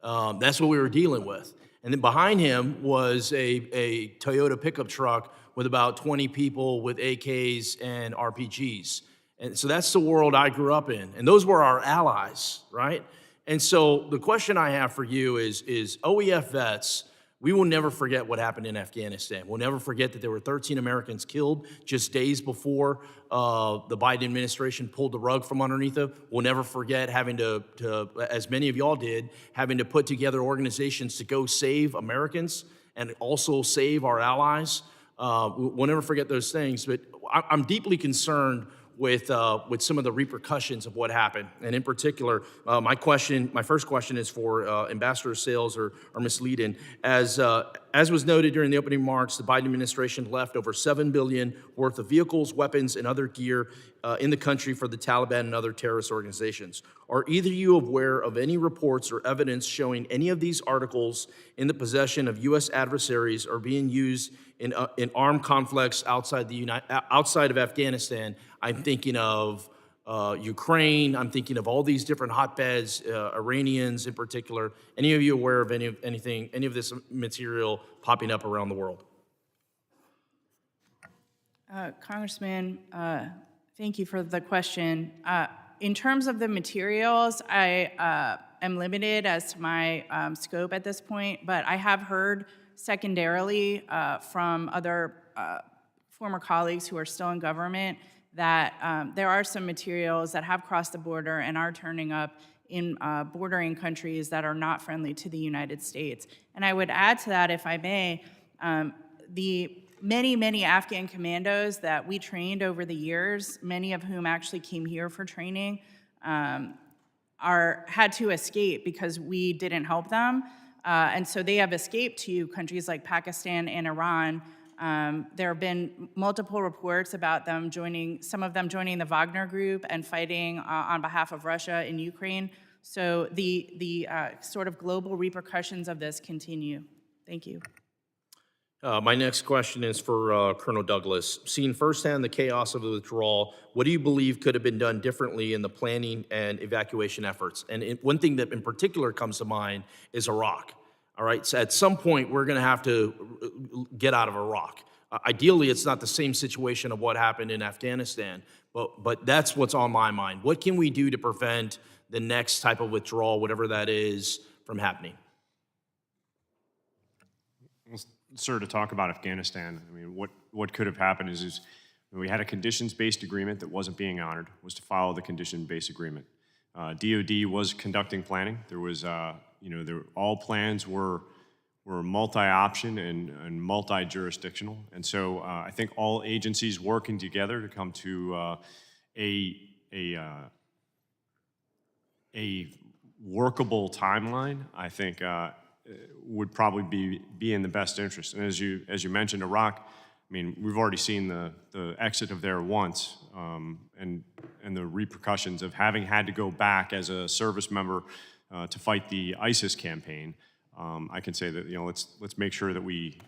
That's what we were dealing with. And then behind him was a Toyota pickup truck with about 20 people with AKs and RPGs. And so that's the world I grew up in. And those were our allies, right? And so the question I have for you is OEF vets, we will never forget what happened in Afghanistan. We'll never forget that there were 13 Americans killed just days before the Biden administration pulled the rug from underneath them. We'll never forget having to, as many of y'all did, having to put together organizations to go save Americans and also save our allies. We'll never forget those things, but I'm deeply concerned with some of the repercussions of what happened. And in particular, my first question is for Ambassador Sales or Ms. Leadin. As was noted during the opening remarks, the Biden administration left over $7 billion worth of vehicles, weapons, and other gear in the country for the Taliban and other terrorist organizations. Are either of you aware of any reports or evidence showing any of these articles in the possession of U.S. adversaries or being used in armed conflicts outside of Afghanistan? I'm thinking of Ukraine. I'm thinking of all these different hotbeds, Iranians in particular. Any of you aware of any of this material popping up around the world? Congressman, thank you for the question. In terms of the materials, I am limited as to my scope at this point, but I have heard secondarily from other former colleagues who are still in government that there are some materials that have crossed the border and are turning up in bordering countries that are not friendly to the United States. And I would add to that, if I may, the many Afghan commandos that we trained over the years, many of whom actually came here for training, had to escape because we didn't help them. And so they have escaped to countries like Pakistan and Iran. There have been multiple reports about them some of them joining the Wagner Group and fighting on behalf of Russia in Ukraine. So the sort of global repercussions of this continue. Thank you. My next question is for Colonel Douglas. Seeing firsthand the chaos of the withdrawal, what do you believe could have been done differently in the planning and evacuation efforts? And one thing that in particular comes to mind is Iraq. All right, so at some point we're going to have to get out of Iraq. Ideally, it's not the same situation of what happened in Afghanistan, but that's what's on my mind. What can we do to prevent the next type of withdrawal, whatever that is, from happening? Sir, to talk about Afghanistan, I mean, what could have happened is we had a conditions-based agreement that wasn't being honored, was to follow the condition-based agreement. DOD was conducting planning. There was, all plans were multi-option and multi-jurisdictional. And so I think all agencies working together to come to a workable timeline, I think, would probably be in the best interest. And as you mentioned, Iraq, I mean, we've already seen the exit of there once, and the repercussions of having had to go back as a service member to fight the ISIS campaign. I can say that, let's make sure that we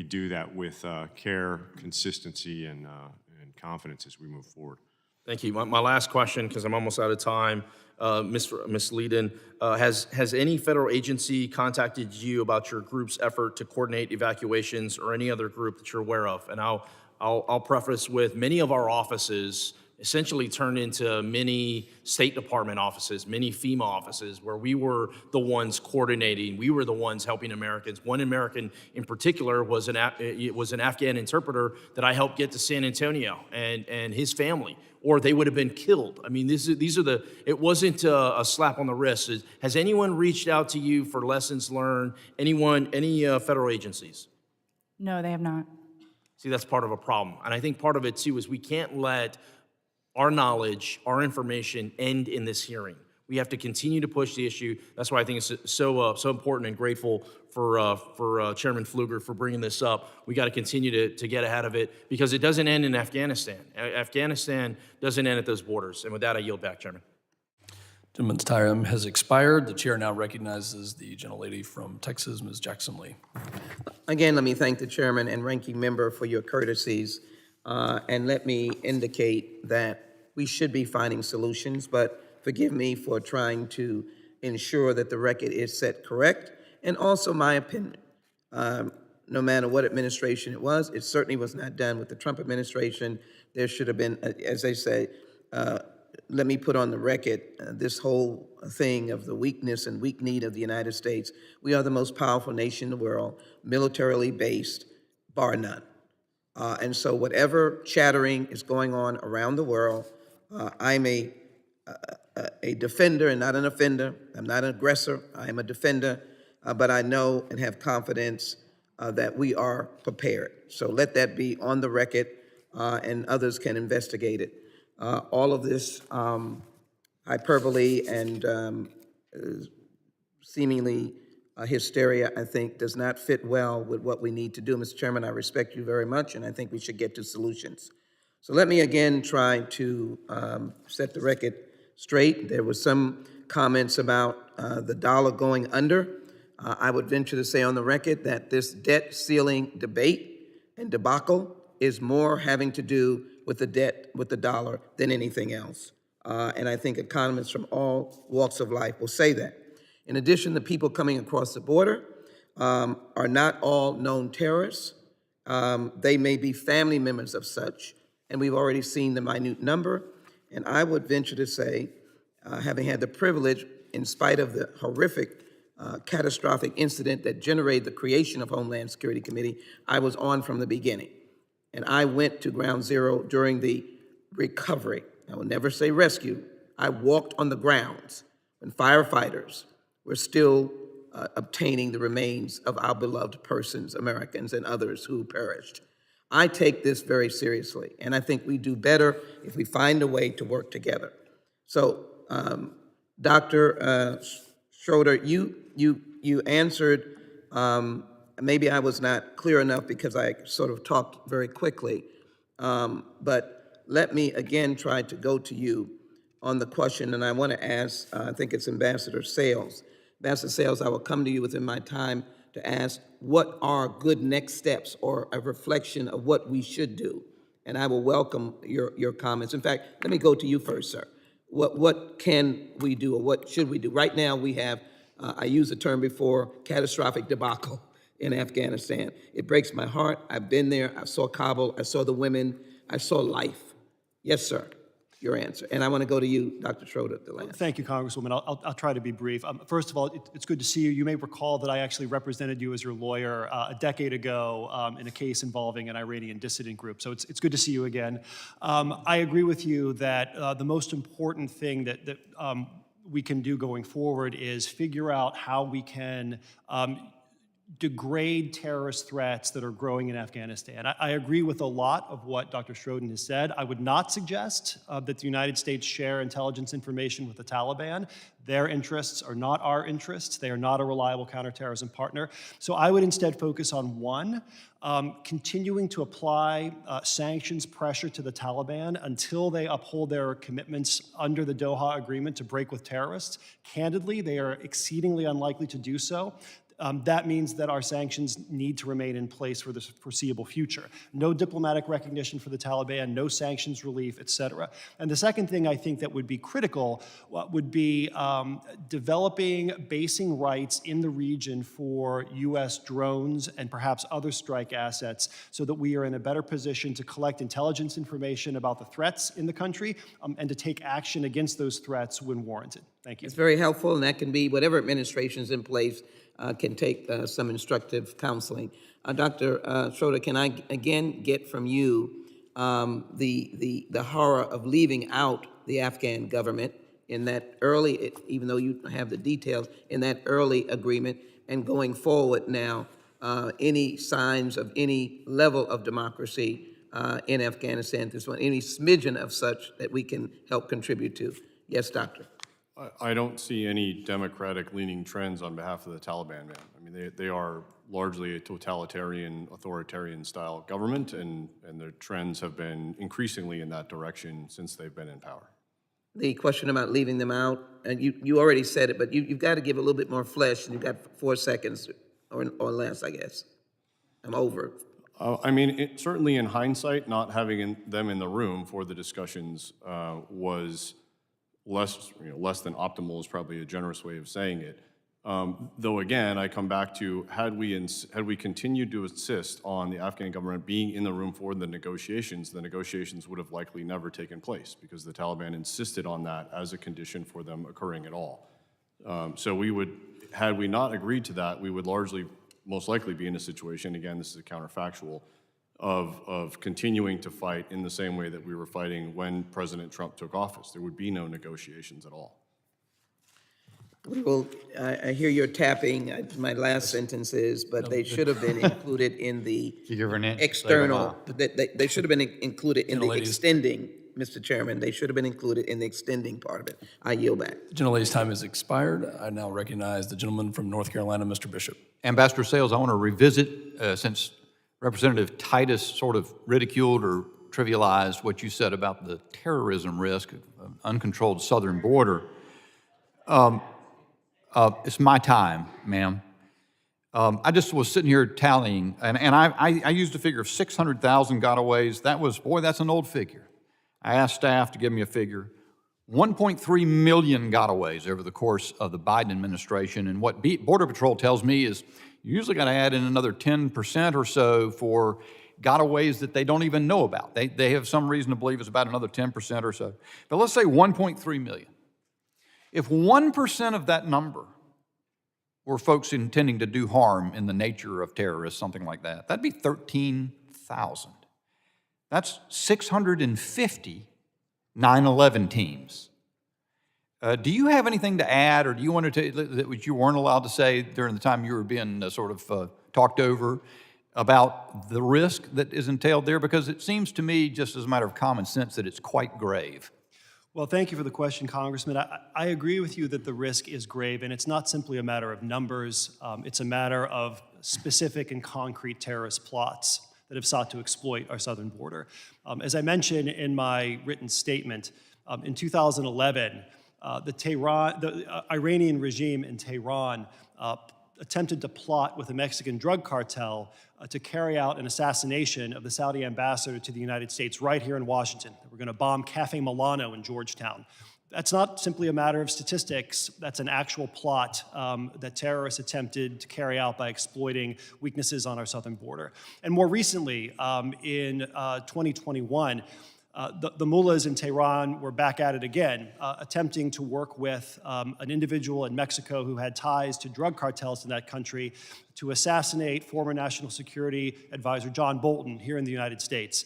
do that with care, consistency, and confidence as we move forward. Thank you. My last question, because I'm almost out of time, Ms. Leedon, has any federal agency contacted you about your group's effort to coordinate evacuations, or any other group that you're aware of? And I'll preface with, many of our offices essentially turned into mini State Department offices, mini FEMA offices, where we were the ones coordinating, we were the ones helping Americans. One American in particular was an Afghan interpreter that I helped get to San Antonio, and his family, or they would have been killed. I mean, it wasn't a slap on the wrist. Has anyone reached out to you for lessons learned? Any federal agencies? No, they have not. See, that's part of a problem. And I think part of it too is we can't let our knowledge, our information end in this hearing. We have to continue to push the issue. That's why I think it's so important, and grateful for Chairman Pfluger for bringing this up. We got to continue to get ahead of it, because it doesn't end in Afghanistan. Afghanistan doesn't end at those borders. And with that, I yield back, Chairman. Gentleman's time has expired. The chair now recognizes the gentlelady from Texas, Ms. Jackson Lee. Again, let me thank the chairman and ranking member for your courtesies. And let me indicate that we should be finding solutions, but forgive me for trying to ensure that the record is set correct. And also my opinion, no matter what administration it certainly was not done with the Trump administration. There should have been, as they say, let me put on the record this whole thing of the weakness and weak need of the United States. We are the most powerful nation in the world, militarily based, bar none. And so whatever chattering is going on around the world, I'm a defender and not an offender. I'm not an aggressor. I am a defender. But I know and have confidence that we are prepared. So let that be on the record, and others can investigate it. All of this hyperbole and seemingly hysteria, I think, does not fit well with what we need to do. Mr. Chairman, I respect you very much, and I think we should get to solutions. So let me again try to set the record straight. There was some comments about the dollar going under. I would venture to say on the record that this debt ceiling debate and debacle is more having to do with the debt, with the dollar, than anything else. And I think economists from all walks of life will say that. In addition, the people coming across the border are not all known terrorists. They may be family members of such, and we've already seen the minute number. And I would venture to say, having had the privilege, in spite of the horrific catastrophic incident that generated the creation of Homeland Security Committee, I was on from the beginning. And I went to ground zero during the recovery. I will never say rescue. I walked on the grounds when firefighters were still obtaining the remains of our beloved persons, Americans and others who perished. I take this very seriously, and I think we do better if we find a way to work together. So, Dr. Schroeder, you answered, maybe I was not clear enough because I sort of talked very quickly, but let me again try to go to you on the question, and I want to ask, I think it's Ambassador Sales. Ambassador Sales, I will come to you within my time to ask what are good next steps or a reflection of what we should do, and I will welcome your comments. In fact, let me go to you first, sir. What can we do, or what should we do? Right now we have, I used the term before, catastrophic debacle in Afghanistan. It breaks my heart. I've been there. I saw Kabul. I saw the women. I saw life. Yes, sir. Your answer. And I want to go to you, Dr. Schroeder, the last. Thank you, Congresswoman. I'll try to be brief. First of all, it's good to see you. You may recall that I actually represented you as your lawyer a decade ago in a case involving an Iranian dissident group. So it's good to see you again. I agree with you that the most important thing that we can do going forward is figure out how we can degrade terrorist threats that are growing in Afghanistan. I agree with a lot of what Dr. Schroeder has said. I would not suggest that the United States share intelligence information with the Taliban. Their interests are not our interests. They are not a reliable counterterrorism partner. So I would instead focus on one, continuing to apply sanctions pressure to the Taliban until they uphold their commitments under the Doha Agreement to break with terrorists. Candidly, they are exceedingly unlikely to do so. That means that our sanctions need to remain in place for the foreseeable future. No diplomatic recognition for the Taliban, no sanctions relief, et cetera. And the second thing I think that would be critical would be developing basing rights in the region for U.S. drones and perhaps other strike assets so that we are in a better position to collect intelligence information about the threats in the country and to take action against those threats when warranted. Thank you. It's very helpful, and that can be whatever administration's in place can take some instructive counseling. Dr. Schroeder, can I again get from you the horror of leaving out the Afghan government in that early, even though you have the details, in that early agreement, and going forward now, any signs of any level of democracy in Afghanistan, any smidgen of such that we can help contribute to? Yes, Doctor. I don't see any democratic-leaning trends on behalf of the Taliban, man. I mean, they are largely a totalitarian, authoritarian-style government, and their trends have been increasingly in that direction since they've been in power. The question about leaving them out, and you already said it, but you've got to give a little bit more flesh, and you've got 4 seconds or less, I guess. I'm over. I mean, certainly in hindsight, not having them in the room for the discussions was less than optimal is probably a generous way of saying it. Though again, I come back to had we continued to insist on the Afghan government being in the room for the negotiations would have likely never taken place because the Taliban insisted on that as a condition for them occurring at all. So had we not agreed to that, we would most likely be in a situation, again, this is a counterfactual, of continuing to fight in the same way that we were fighting when President Trump took office. There would be no negotiations at all. Well, I hear you're tapping. My last sentence is, but they should have been included in the external. They should have been included in the extending, Mr. Chairman. They should have been included in the extending part of it. I yield back. The gentlelady's time has expired. I now recognize the gentleman from North Carolina, Mr. Bishop. Ambassador Sales, I want to revisit, since Representative Titus sort of ridiculed or trivialized what you said about the terrorism risk of an uncontrolled southern border. It's my time, ma'am. I just was sitting here tallying, and I used a figure of 600,000 gotaways. That's an old figure. I asked staff to give me a figure. 1.3 million gotaways over the course of the Biden administration, and what Border Patrol tells me is you usually got to add in another 10% or so for gotaways that they don't even know about. They have some reason to believe it's about another 10% or so. But let's say 1.3 million. If 1% of that number were folks intending to do harm in the nature of terrorists, something like that, that'd be 13,000. That's 650 9/11 teams. Do you have anything to add, or do you want to that you weren't allowed to say during the time you were being talked over about the risk that is entailed there? Because it seems to me, just as a matter of common sense, that it's quite grave. Well, thank you for the question, Congressman. I agree with you that the risk is grave, and it's not simply a matter of numbers. It's a matter of specific and concrete terrorist plots that have sought to exploit our southern border. As I mentioned in my written statement, in 2011, the Iranian regime in Tehran attempted to plot with a Mexican drug cartel to carry out an assassination of the Saudi ambassador to the United States right here in Washington. We're going to bomb Cafe Milano in Georgetown. That's not simply a matter of statistics. That's an actual plot that terrorists attempted to carry out by exploiting weaknesses on our southern border. And more recently, in 2021, the mullahs in Tehran were back at it again, attempting to work with an individual in Mexico who had ties to drug cartels in that country to assassinate former National Security Advisor John Bolton here in the United States.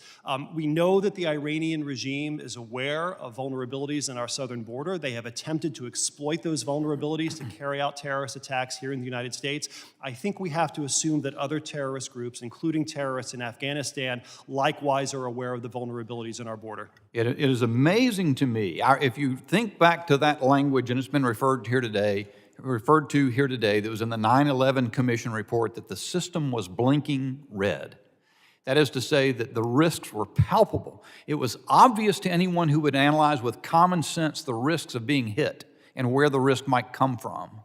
We know that the Iranian regime is aware of vulnerabilities in our southern border. They have attempted to exploit those vulnerabilities to carry out terrorist attacks here in the United States. I think we have to assume that other terrorist groups, including terrorists in Afghanistan, likewise are aware of the vulnerabilities in our border. It is amazing to me, if you think back to that language, and it's been referred to here today, that was in the 9/11 Commission report, that the system was blinking red. That is to say that the risks were palpable. It was obvious to anyone who would analyze with common sense the risks of being hit and where the risk might come from.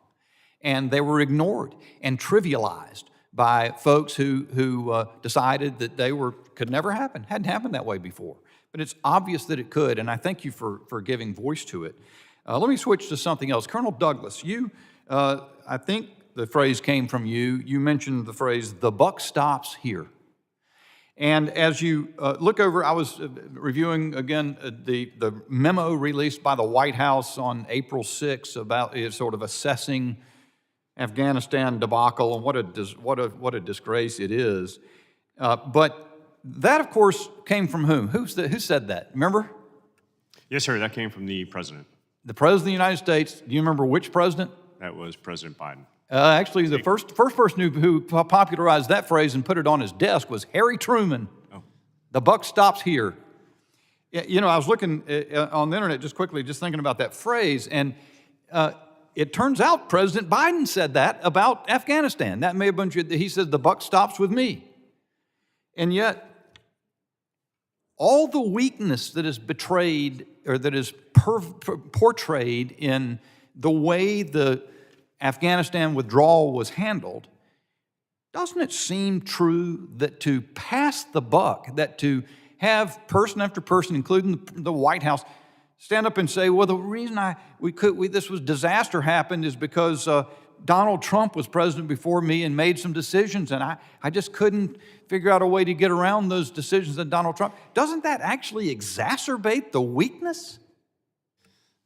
and they were ignored and trivialized by folks who decided that could never happen, hadn't happened that way before. But it's obvious that it could, and I thank you for giving voice to it. Let me switch to something else. Colonel Douglas, I think the phrase came from you. You mentioned the phrase, "the buck stops here." And as you look over, I was reviewing again the memo released by the White House on April 6th about sort of assessing Afghanistan debacle and what a disgrace it is. But that, of course, came from whom? Who said that? Remember? Yes, sir, that came from the president. The President of the United States. Do you remember which president? That was President Biden. Actually, the first person who popularized that phrase and put it on his desk was Harry Truman. Oh. The buck stops here. You know, I was looking on the internet just quickly, just thinking about that phrase, and it turns out President Biden said that about Afghanistan. That may have been true. He said, "The buck stops with me." And yet, all the weakness that is betrayed or that is portrayed in the way the Afghanistan withdrawal was handled, doesn't it seem true that to pass the buck, that to have person after person, including the White House, stand up and say, well, the reason this disaster happened is because Donald Trump was president before me and made some decisions, and I just couldn't figure out a way to get around those decisions of Donald Trump. Doesn't that actually exacerbate the weakness?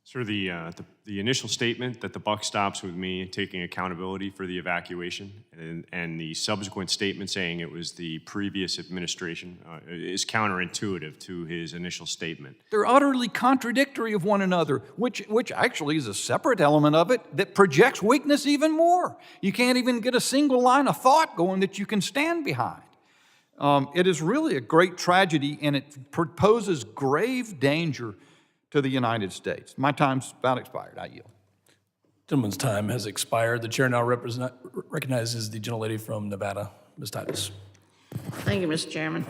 Sir, the initial statement that the buck stops with me taking accountability for the evacuation and the subsequent statement saying it was the previous administration is counterintuitive to his initial statement. They're utterly contradictory of one another, which actually is a separate element of it that projects weakness even more. You can't even get a single line of thought going that you can stand behind. It is really a great tragedy, and it poses grave danger to the United States. My time's about expired. I yield. Gentleman's time has expired. The chair now recognizes the gentlelady from Nevada, Ms. Titus. Thank you, Mr. Chairman.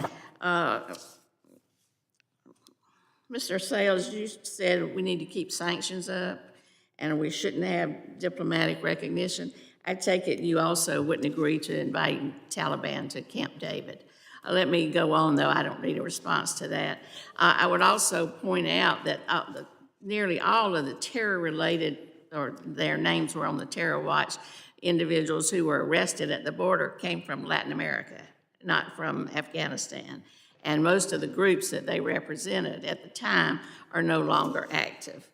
Mr. Sayles, you said we need to keep sanctions up and we shouldn't have diplomatic recognition. I take it you also wouldn't agree to inviting Taliban to Camp David. Let me go on, though. I don't need a response to that. I would also point out that nearly all of the terror-related, or their names were on the terror watch, individuals who were arrested at the border came from Latin America, not from Afghanistan. And most of the groups that they represented at the time are no longer active.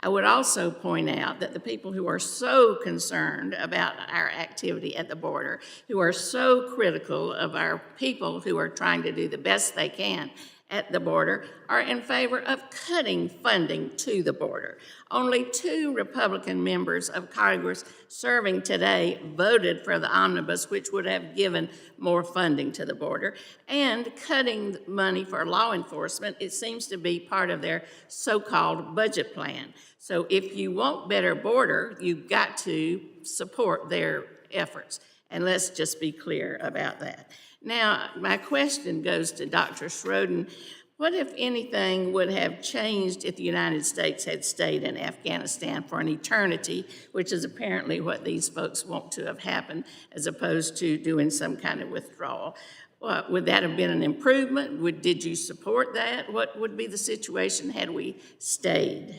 I would also point out that the people who are so concerned about our activity at the border, who are so critical of our people who are trying to do the best they can at the border, are in favor of cutting funding to the border. Only 2 Republican members of Congress serving today voted for the omnibus, which would have given more funding to the border, and cutting money for law enforcement. It seems to be part of their so-called budget plan. So if you want better border, you've got to support their efforts. And let's just be clear about that. Now, my question goes to Dr. Schroden. What, if anything, would have changed if the United States had stayed in Afghanistan for an eternity, which is apparently what these folks want to have happened, as opposed to doing some kind of withdrawal? Would that have been an improvement? Did you support that? What would be the situation had we stayed?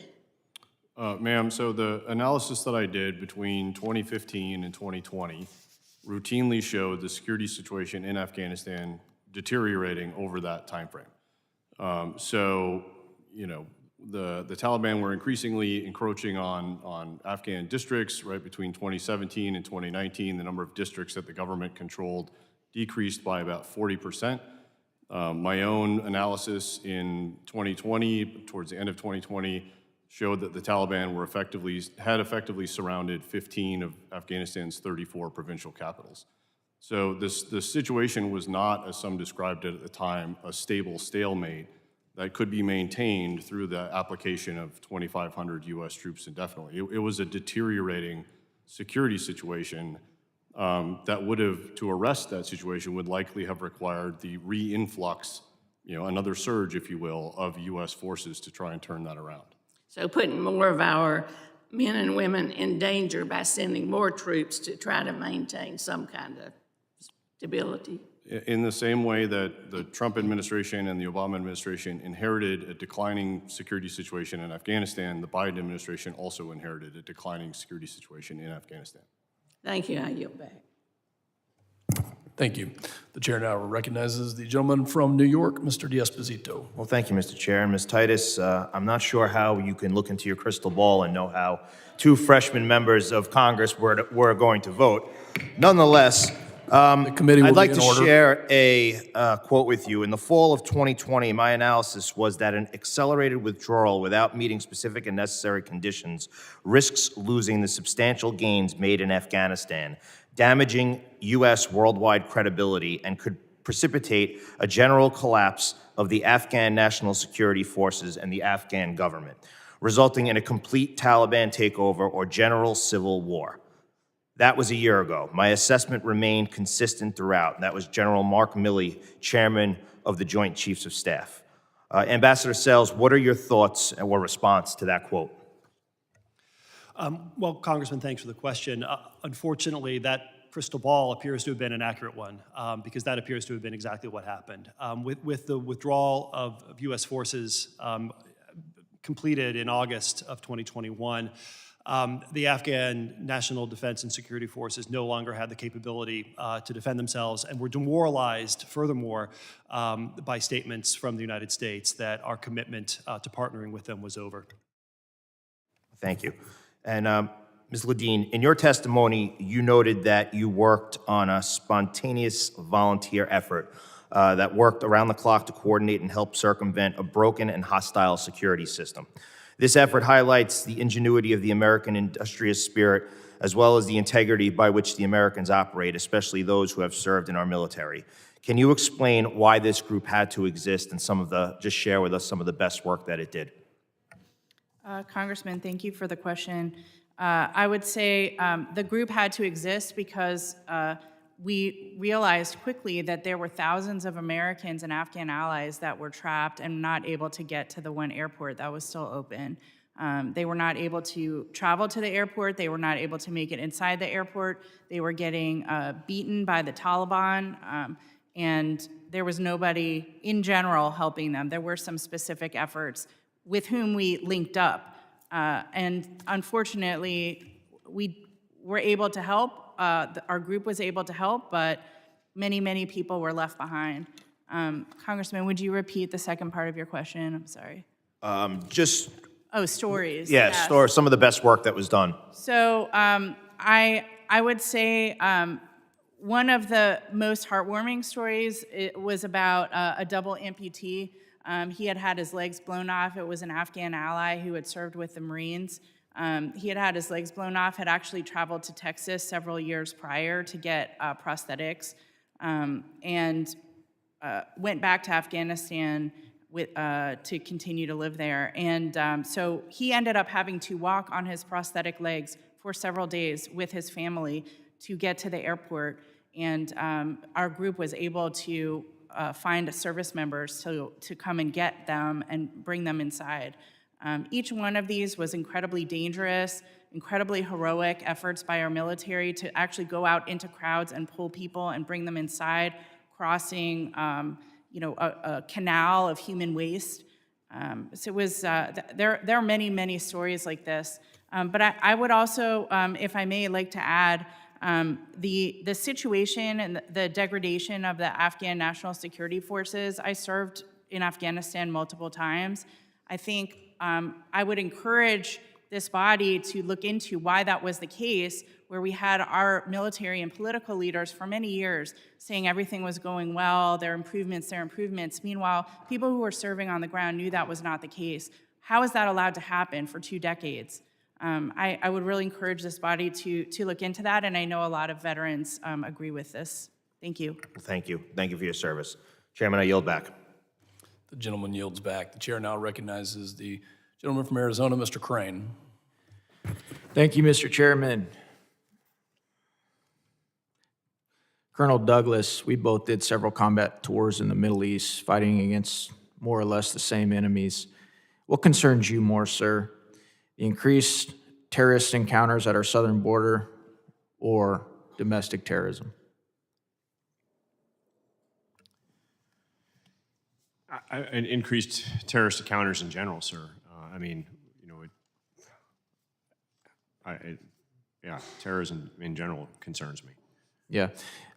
Ma'am, so the analysis that I did between 2015 and 2020 routinely showed the security situation in Afghanistan deteriorating over that time frame. So, you know, the Taliban were increasingly encroaching on Afghan districts. Right between 2017 and 2019, the number of districts that the government controlled decreased by about 40%. My own analysis in 2020, towards the end of 2020, showed that the Taliban had effectively surrounded 15 of Afghanistan's 34 provincial capitals. So this situation was not, as some described it at the time, a stable stalemate that could be maintained through the application of 2,500 U.S. troops indefinitely. It was a deteriorating security situation that would have, to arrest that situation, would likely have required the re-influx, you know, another surge, if you will, of U.S. forces to try and turn that around. So putting more of our men and women in danger by sending more troops to try to maintain some kind of stability? In the same way that the Trump administration and the Obama administration inherited a declining security situation in Afghanistan, the Biden administration also inherited a declining security situation in Afghanistan. Thank you. I yield back. Thank you. The chair now recognizes the gentleman from New York, Mr. D'Esposito. Well, thank you, Mr. Chair. And Ms. Titus, I'm not sure how you can look into your crystal ball and know how two freshman members of Congress were going to vote. Nonetheless, the committee will I'd like be to in order. share a quote with you. In the fall of 2020, my analysis was that an accelerated withdrawal without meeting specific and necessary conditions risks losing the substantial gains made in Afghanistan, damaging U.S. worldwide credibility, and could precipitate a general collapse of the Afghan National Security Forces and the Afghan government, resulting in a complete Taliban takeover or general civil war. That was a year ago. My assessment remained consistent throughout. That was General Mark Milley, Chairman of the Joint Chiefs of Staff. Ambassador Sales, what are your thoughts or response to that quote? Well, Congressman, thanks for the question. Unfortunately, that crystal ball appears to have been an accurate one, because that appears to have been exactly what happened. With the withdrawal of U.S. forces completed in August of 2021, the Afghan National Defense and Security Forces no longer had the capability to defend themselves and were demoralized, furthermore, by statements from the United States that our commitment to partnering with them was over. Thank you. And Ms. Ledeen, in your testimony, you noted that you worked on a spontaneous volunteer effort that worked around the clock to coordinate and help circumvent a broken and hostile security system. This effort highlights the ingenuity of the American industrious spirit, as well as the integrity by which the Americans operate, especially those who have served in our military. Can you explain why this group had to exist and just share with us some of the best work that it did? Congressman, thank you for the question. I would say the group had to exist because we realized quickly that there were thousands of Americans and Afghan allies that were trapped and not able to get to the one airport that was still open. They were not able to travel to the airport. They were not able to make it inside the airport. They were getting beaten by the Taliban, and there was nobody in general helping them. There were some specific efforts with whom we linked up. And unfortunately, we were able to help. Our group was able to help, but many, many people were left behind. Congressman, would you repeat the second part of your question? I'm sorry. Oh, stories. Yes, or some of the best work that was done. So I would say one of the most heartwarming stories was about a double amputee. He had had his legs blown off. It was an Afghan ally who had served with the Marines. He had had his legs blown off, had actually traveled to Texas several years prior to get prosthetics, and went back to Afghanistan to continue to live there. And so he ended up having to walk on his prosthetic legs for several days with his family to get to the airport. And our group was able to find service members to come and get them and bring them inside. Each one of these was incredibly dangerous, incredibly heroic efforts by our military to actually go out into crowds and pull people and bring them inside, crossing a canal of human waste. So it was, there are many, many stories like this. But I would also, if I may, like to add the situation and the degradation of the Afghan National Security Forces. I served in Afghanistan multiple times. I think I would encourage this body to look into why that was the case, where we had our military and political leaders for many years saying everything was going well, there are improvements. Meanwhile, people who were serving on the ground knew that was not the case. How is that allowed to happen for 2 decades? I would really encourage this body to look into that, and I know a lot of veterans agree with this. Thank you. Thank you. Thank you for your service. Chairman, I yield back. The gentleman yields back. The chair now recognizes the gentleman from Arizona, Mr. Crane. Thank you, Mr. Chairman. Colonel Douglas, we both did several combat tours in the Middle East, fighting against more or less the same enemies. What concerns you more, sir? The increased terrorist encounters at our southern border or domestic terrorism? And increased terrorist encounters in general, sir. I mean, you know, yeah, terrorism in general concerns me. Yeah.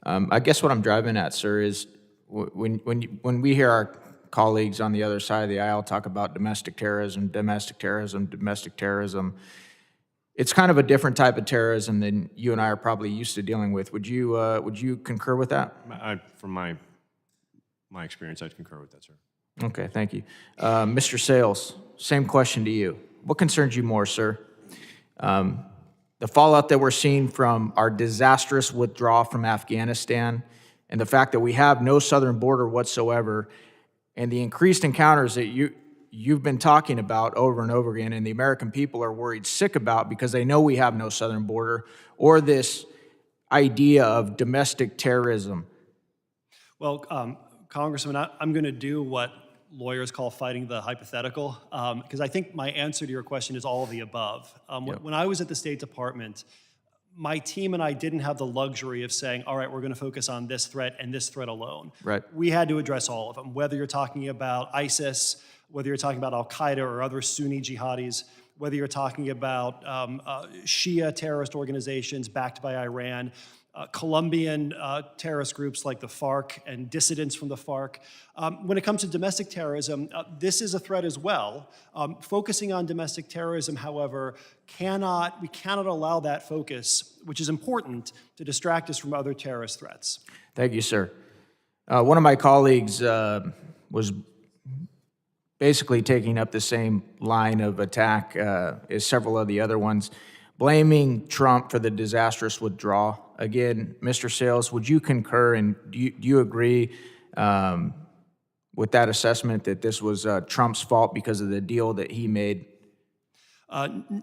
I guess what I'm driving at, sir, is when we hear our colleagues on the other side of the aisle talk about domestic terrorism, it's kind of a different type of terrorism than you and I are probably used to dealing with. Would you concur with that? From my experience, I'd concur with that, sir. Okay, thank you. Mr. Sales, same question to you. What concerns you more, sir? The fallout that we're seeing from our disastrous withdrawal from Afghanistan and the fact that we have no southern border whatsoever and the increased encounters that you've been talking about over and over again and the American people are worried sick about because they know we have no southern border, or this idea of domestic terrorism. Well, Congressman, I'm going to do what lawyers call fighting the hypothetical, because I think my answer to your question is all of the above. When I was at the State Department, my team and I didn't have the luxury of saying, all right, we're going to focus on this threat and this threat alone. Right. We had to address all of them, whether you're talking about ISIS, whether you're talking about Al-Qaeda or other Sunni jihadis, whether you're talking about Shia terrorist organizations backed by Iran, Colombian terrorist groups like the FARC and dissidents from the FARC. When it comes to domestic terrorism, this is a threat as well. Focusing on domestic terrorism, however, we cannot allow that focus, which is important, to distract us from other terrorist threats. Thank you, sir. One of my colleagues was basically taking up the same line of attack as several of the other ones, blaming Trump for the disastrous withdrawal. Again, Mr. Sales, would you concur and do you agree with that assessment that this was Trump's fault because of the deal that he made?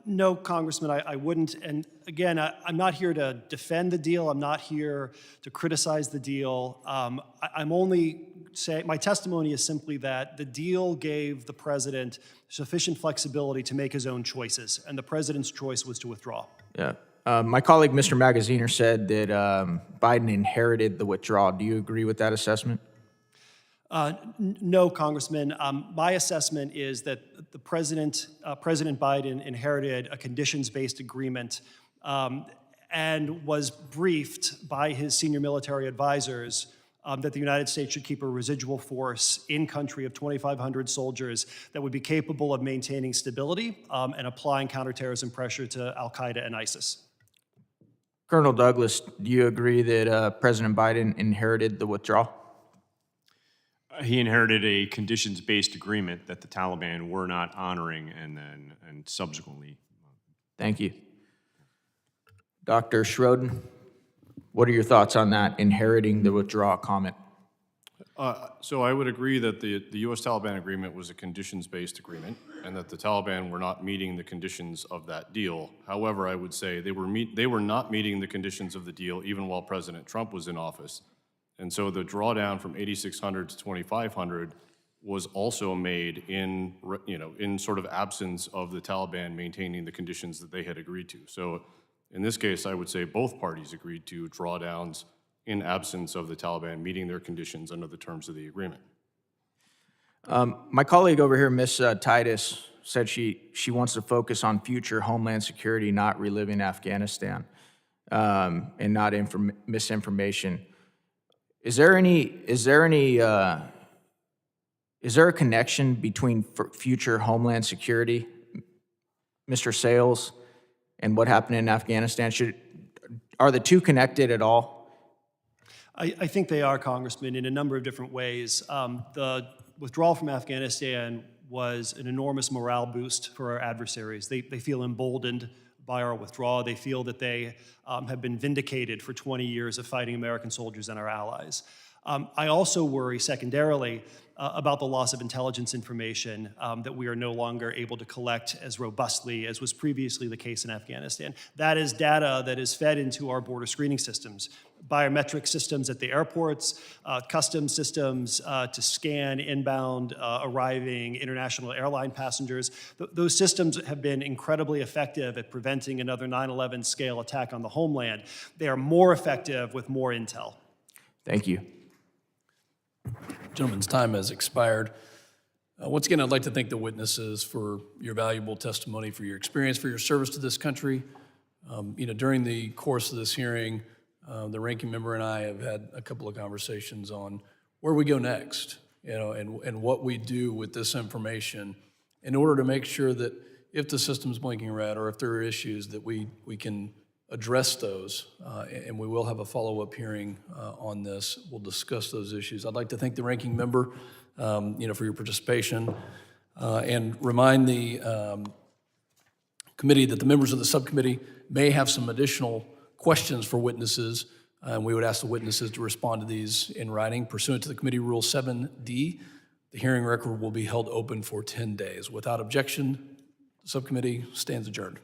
No, Congressman, I wouldn't. And again, I'm not here to defend the deal. I'm not here to criticize the deal. I'm only saying, my testimony is simply that the deal gave the president sufficient flexibility to make his own choices, and the president's choice was to withdraw. Yeah. My colleague, Mr. Magaziner, said that Biden inherited the withdrawal. Do you agree with that assessment? No, Congressman. My assessment is that the President Biden inherited a conditions-based agreement and was briefed by his senior military advisors that the United States should keep a residual force in country of 2,500 soldiers that would be capable of maintaining stability and applying counterterrorism pressure to Al-Qaeda and ISIS. Colonel Douglas, do you agree that President Biden inherited the withdrawal? He inherited a conditions-based agreement that the Taliban were not honoring and subsequently. Thank you. Dr. Schroden, what are your thoughts on that, inheriting the withdrawal comment? So I would agree that the U.S.-Taliban agreement was a conditions-based agreement and that the Taliban were not meeting the conditions of that deal. However, I would say they were not meeting the conditions of the deal even while President Trump was in office. And so the drawdown from 8,600 to 2,500 was also made in sort of absence of the Taliban maintaining the conditions that they had agreed to. So in this case, I would say both parties agreed to drawdowns in absence of the Taliban meeting their conditions under the terms of the agreement. My colleague over here, Ms. Titus, said she wants to focus on future homeland security, not reliving Afghanistan, and not misinformation. Is there a connection between future homeland security, Mr. Sales, and what happened in Afghanistan? Are the two connected at all? I think they are, Congressman, in a number of different ways. The withdrawal from Afghanistan was an enormous morale boost for our adversaries. They feel emboldened by our withdrawal. They feel that they have been vindicated for 20 years of fighting American soldiers and our allies. I also worry secondarily about the loss of intelligence information that we are no longer able to collect as robustly as was previously the case in Afghanistan. That is data that is fed into our border screening systems biometric systems at the airports, custom systems to scan inbound arriving international airline passengers. Those systems have been incredibly effective at preventing another 9/11 scale attack on the homeland. They are more effective with more intel. Thank you. Gentleman's time has expired. Once again, I'd like to thank the witnesses for your valuable testimony, for your experience, for your service to this country. During the course of this hearing, the ranking member and I have had a couple of conversations on where we go next, and what we do with this information in order to make sure that if the system's blinking red or if there are issues that we can address those, and we will have a follow-up hearing on this. We'll discuss those issues. I'd like to thank the ranking member, for your participation, and remind the committee that the members of the subcommittee may have some additional questions for witnesses, and we would ask the witnesses to respond to these in writing. Pursuant to the committee rule 7D, the hearing record will be held open for 10 days. Without objection, the subcommittee stands adjourned.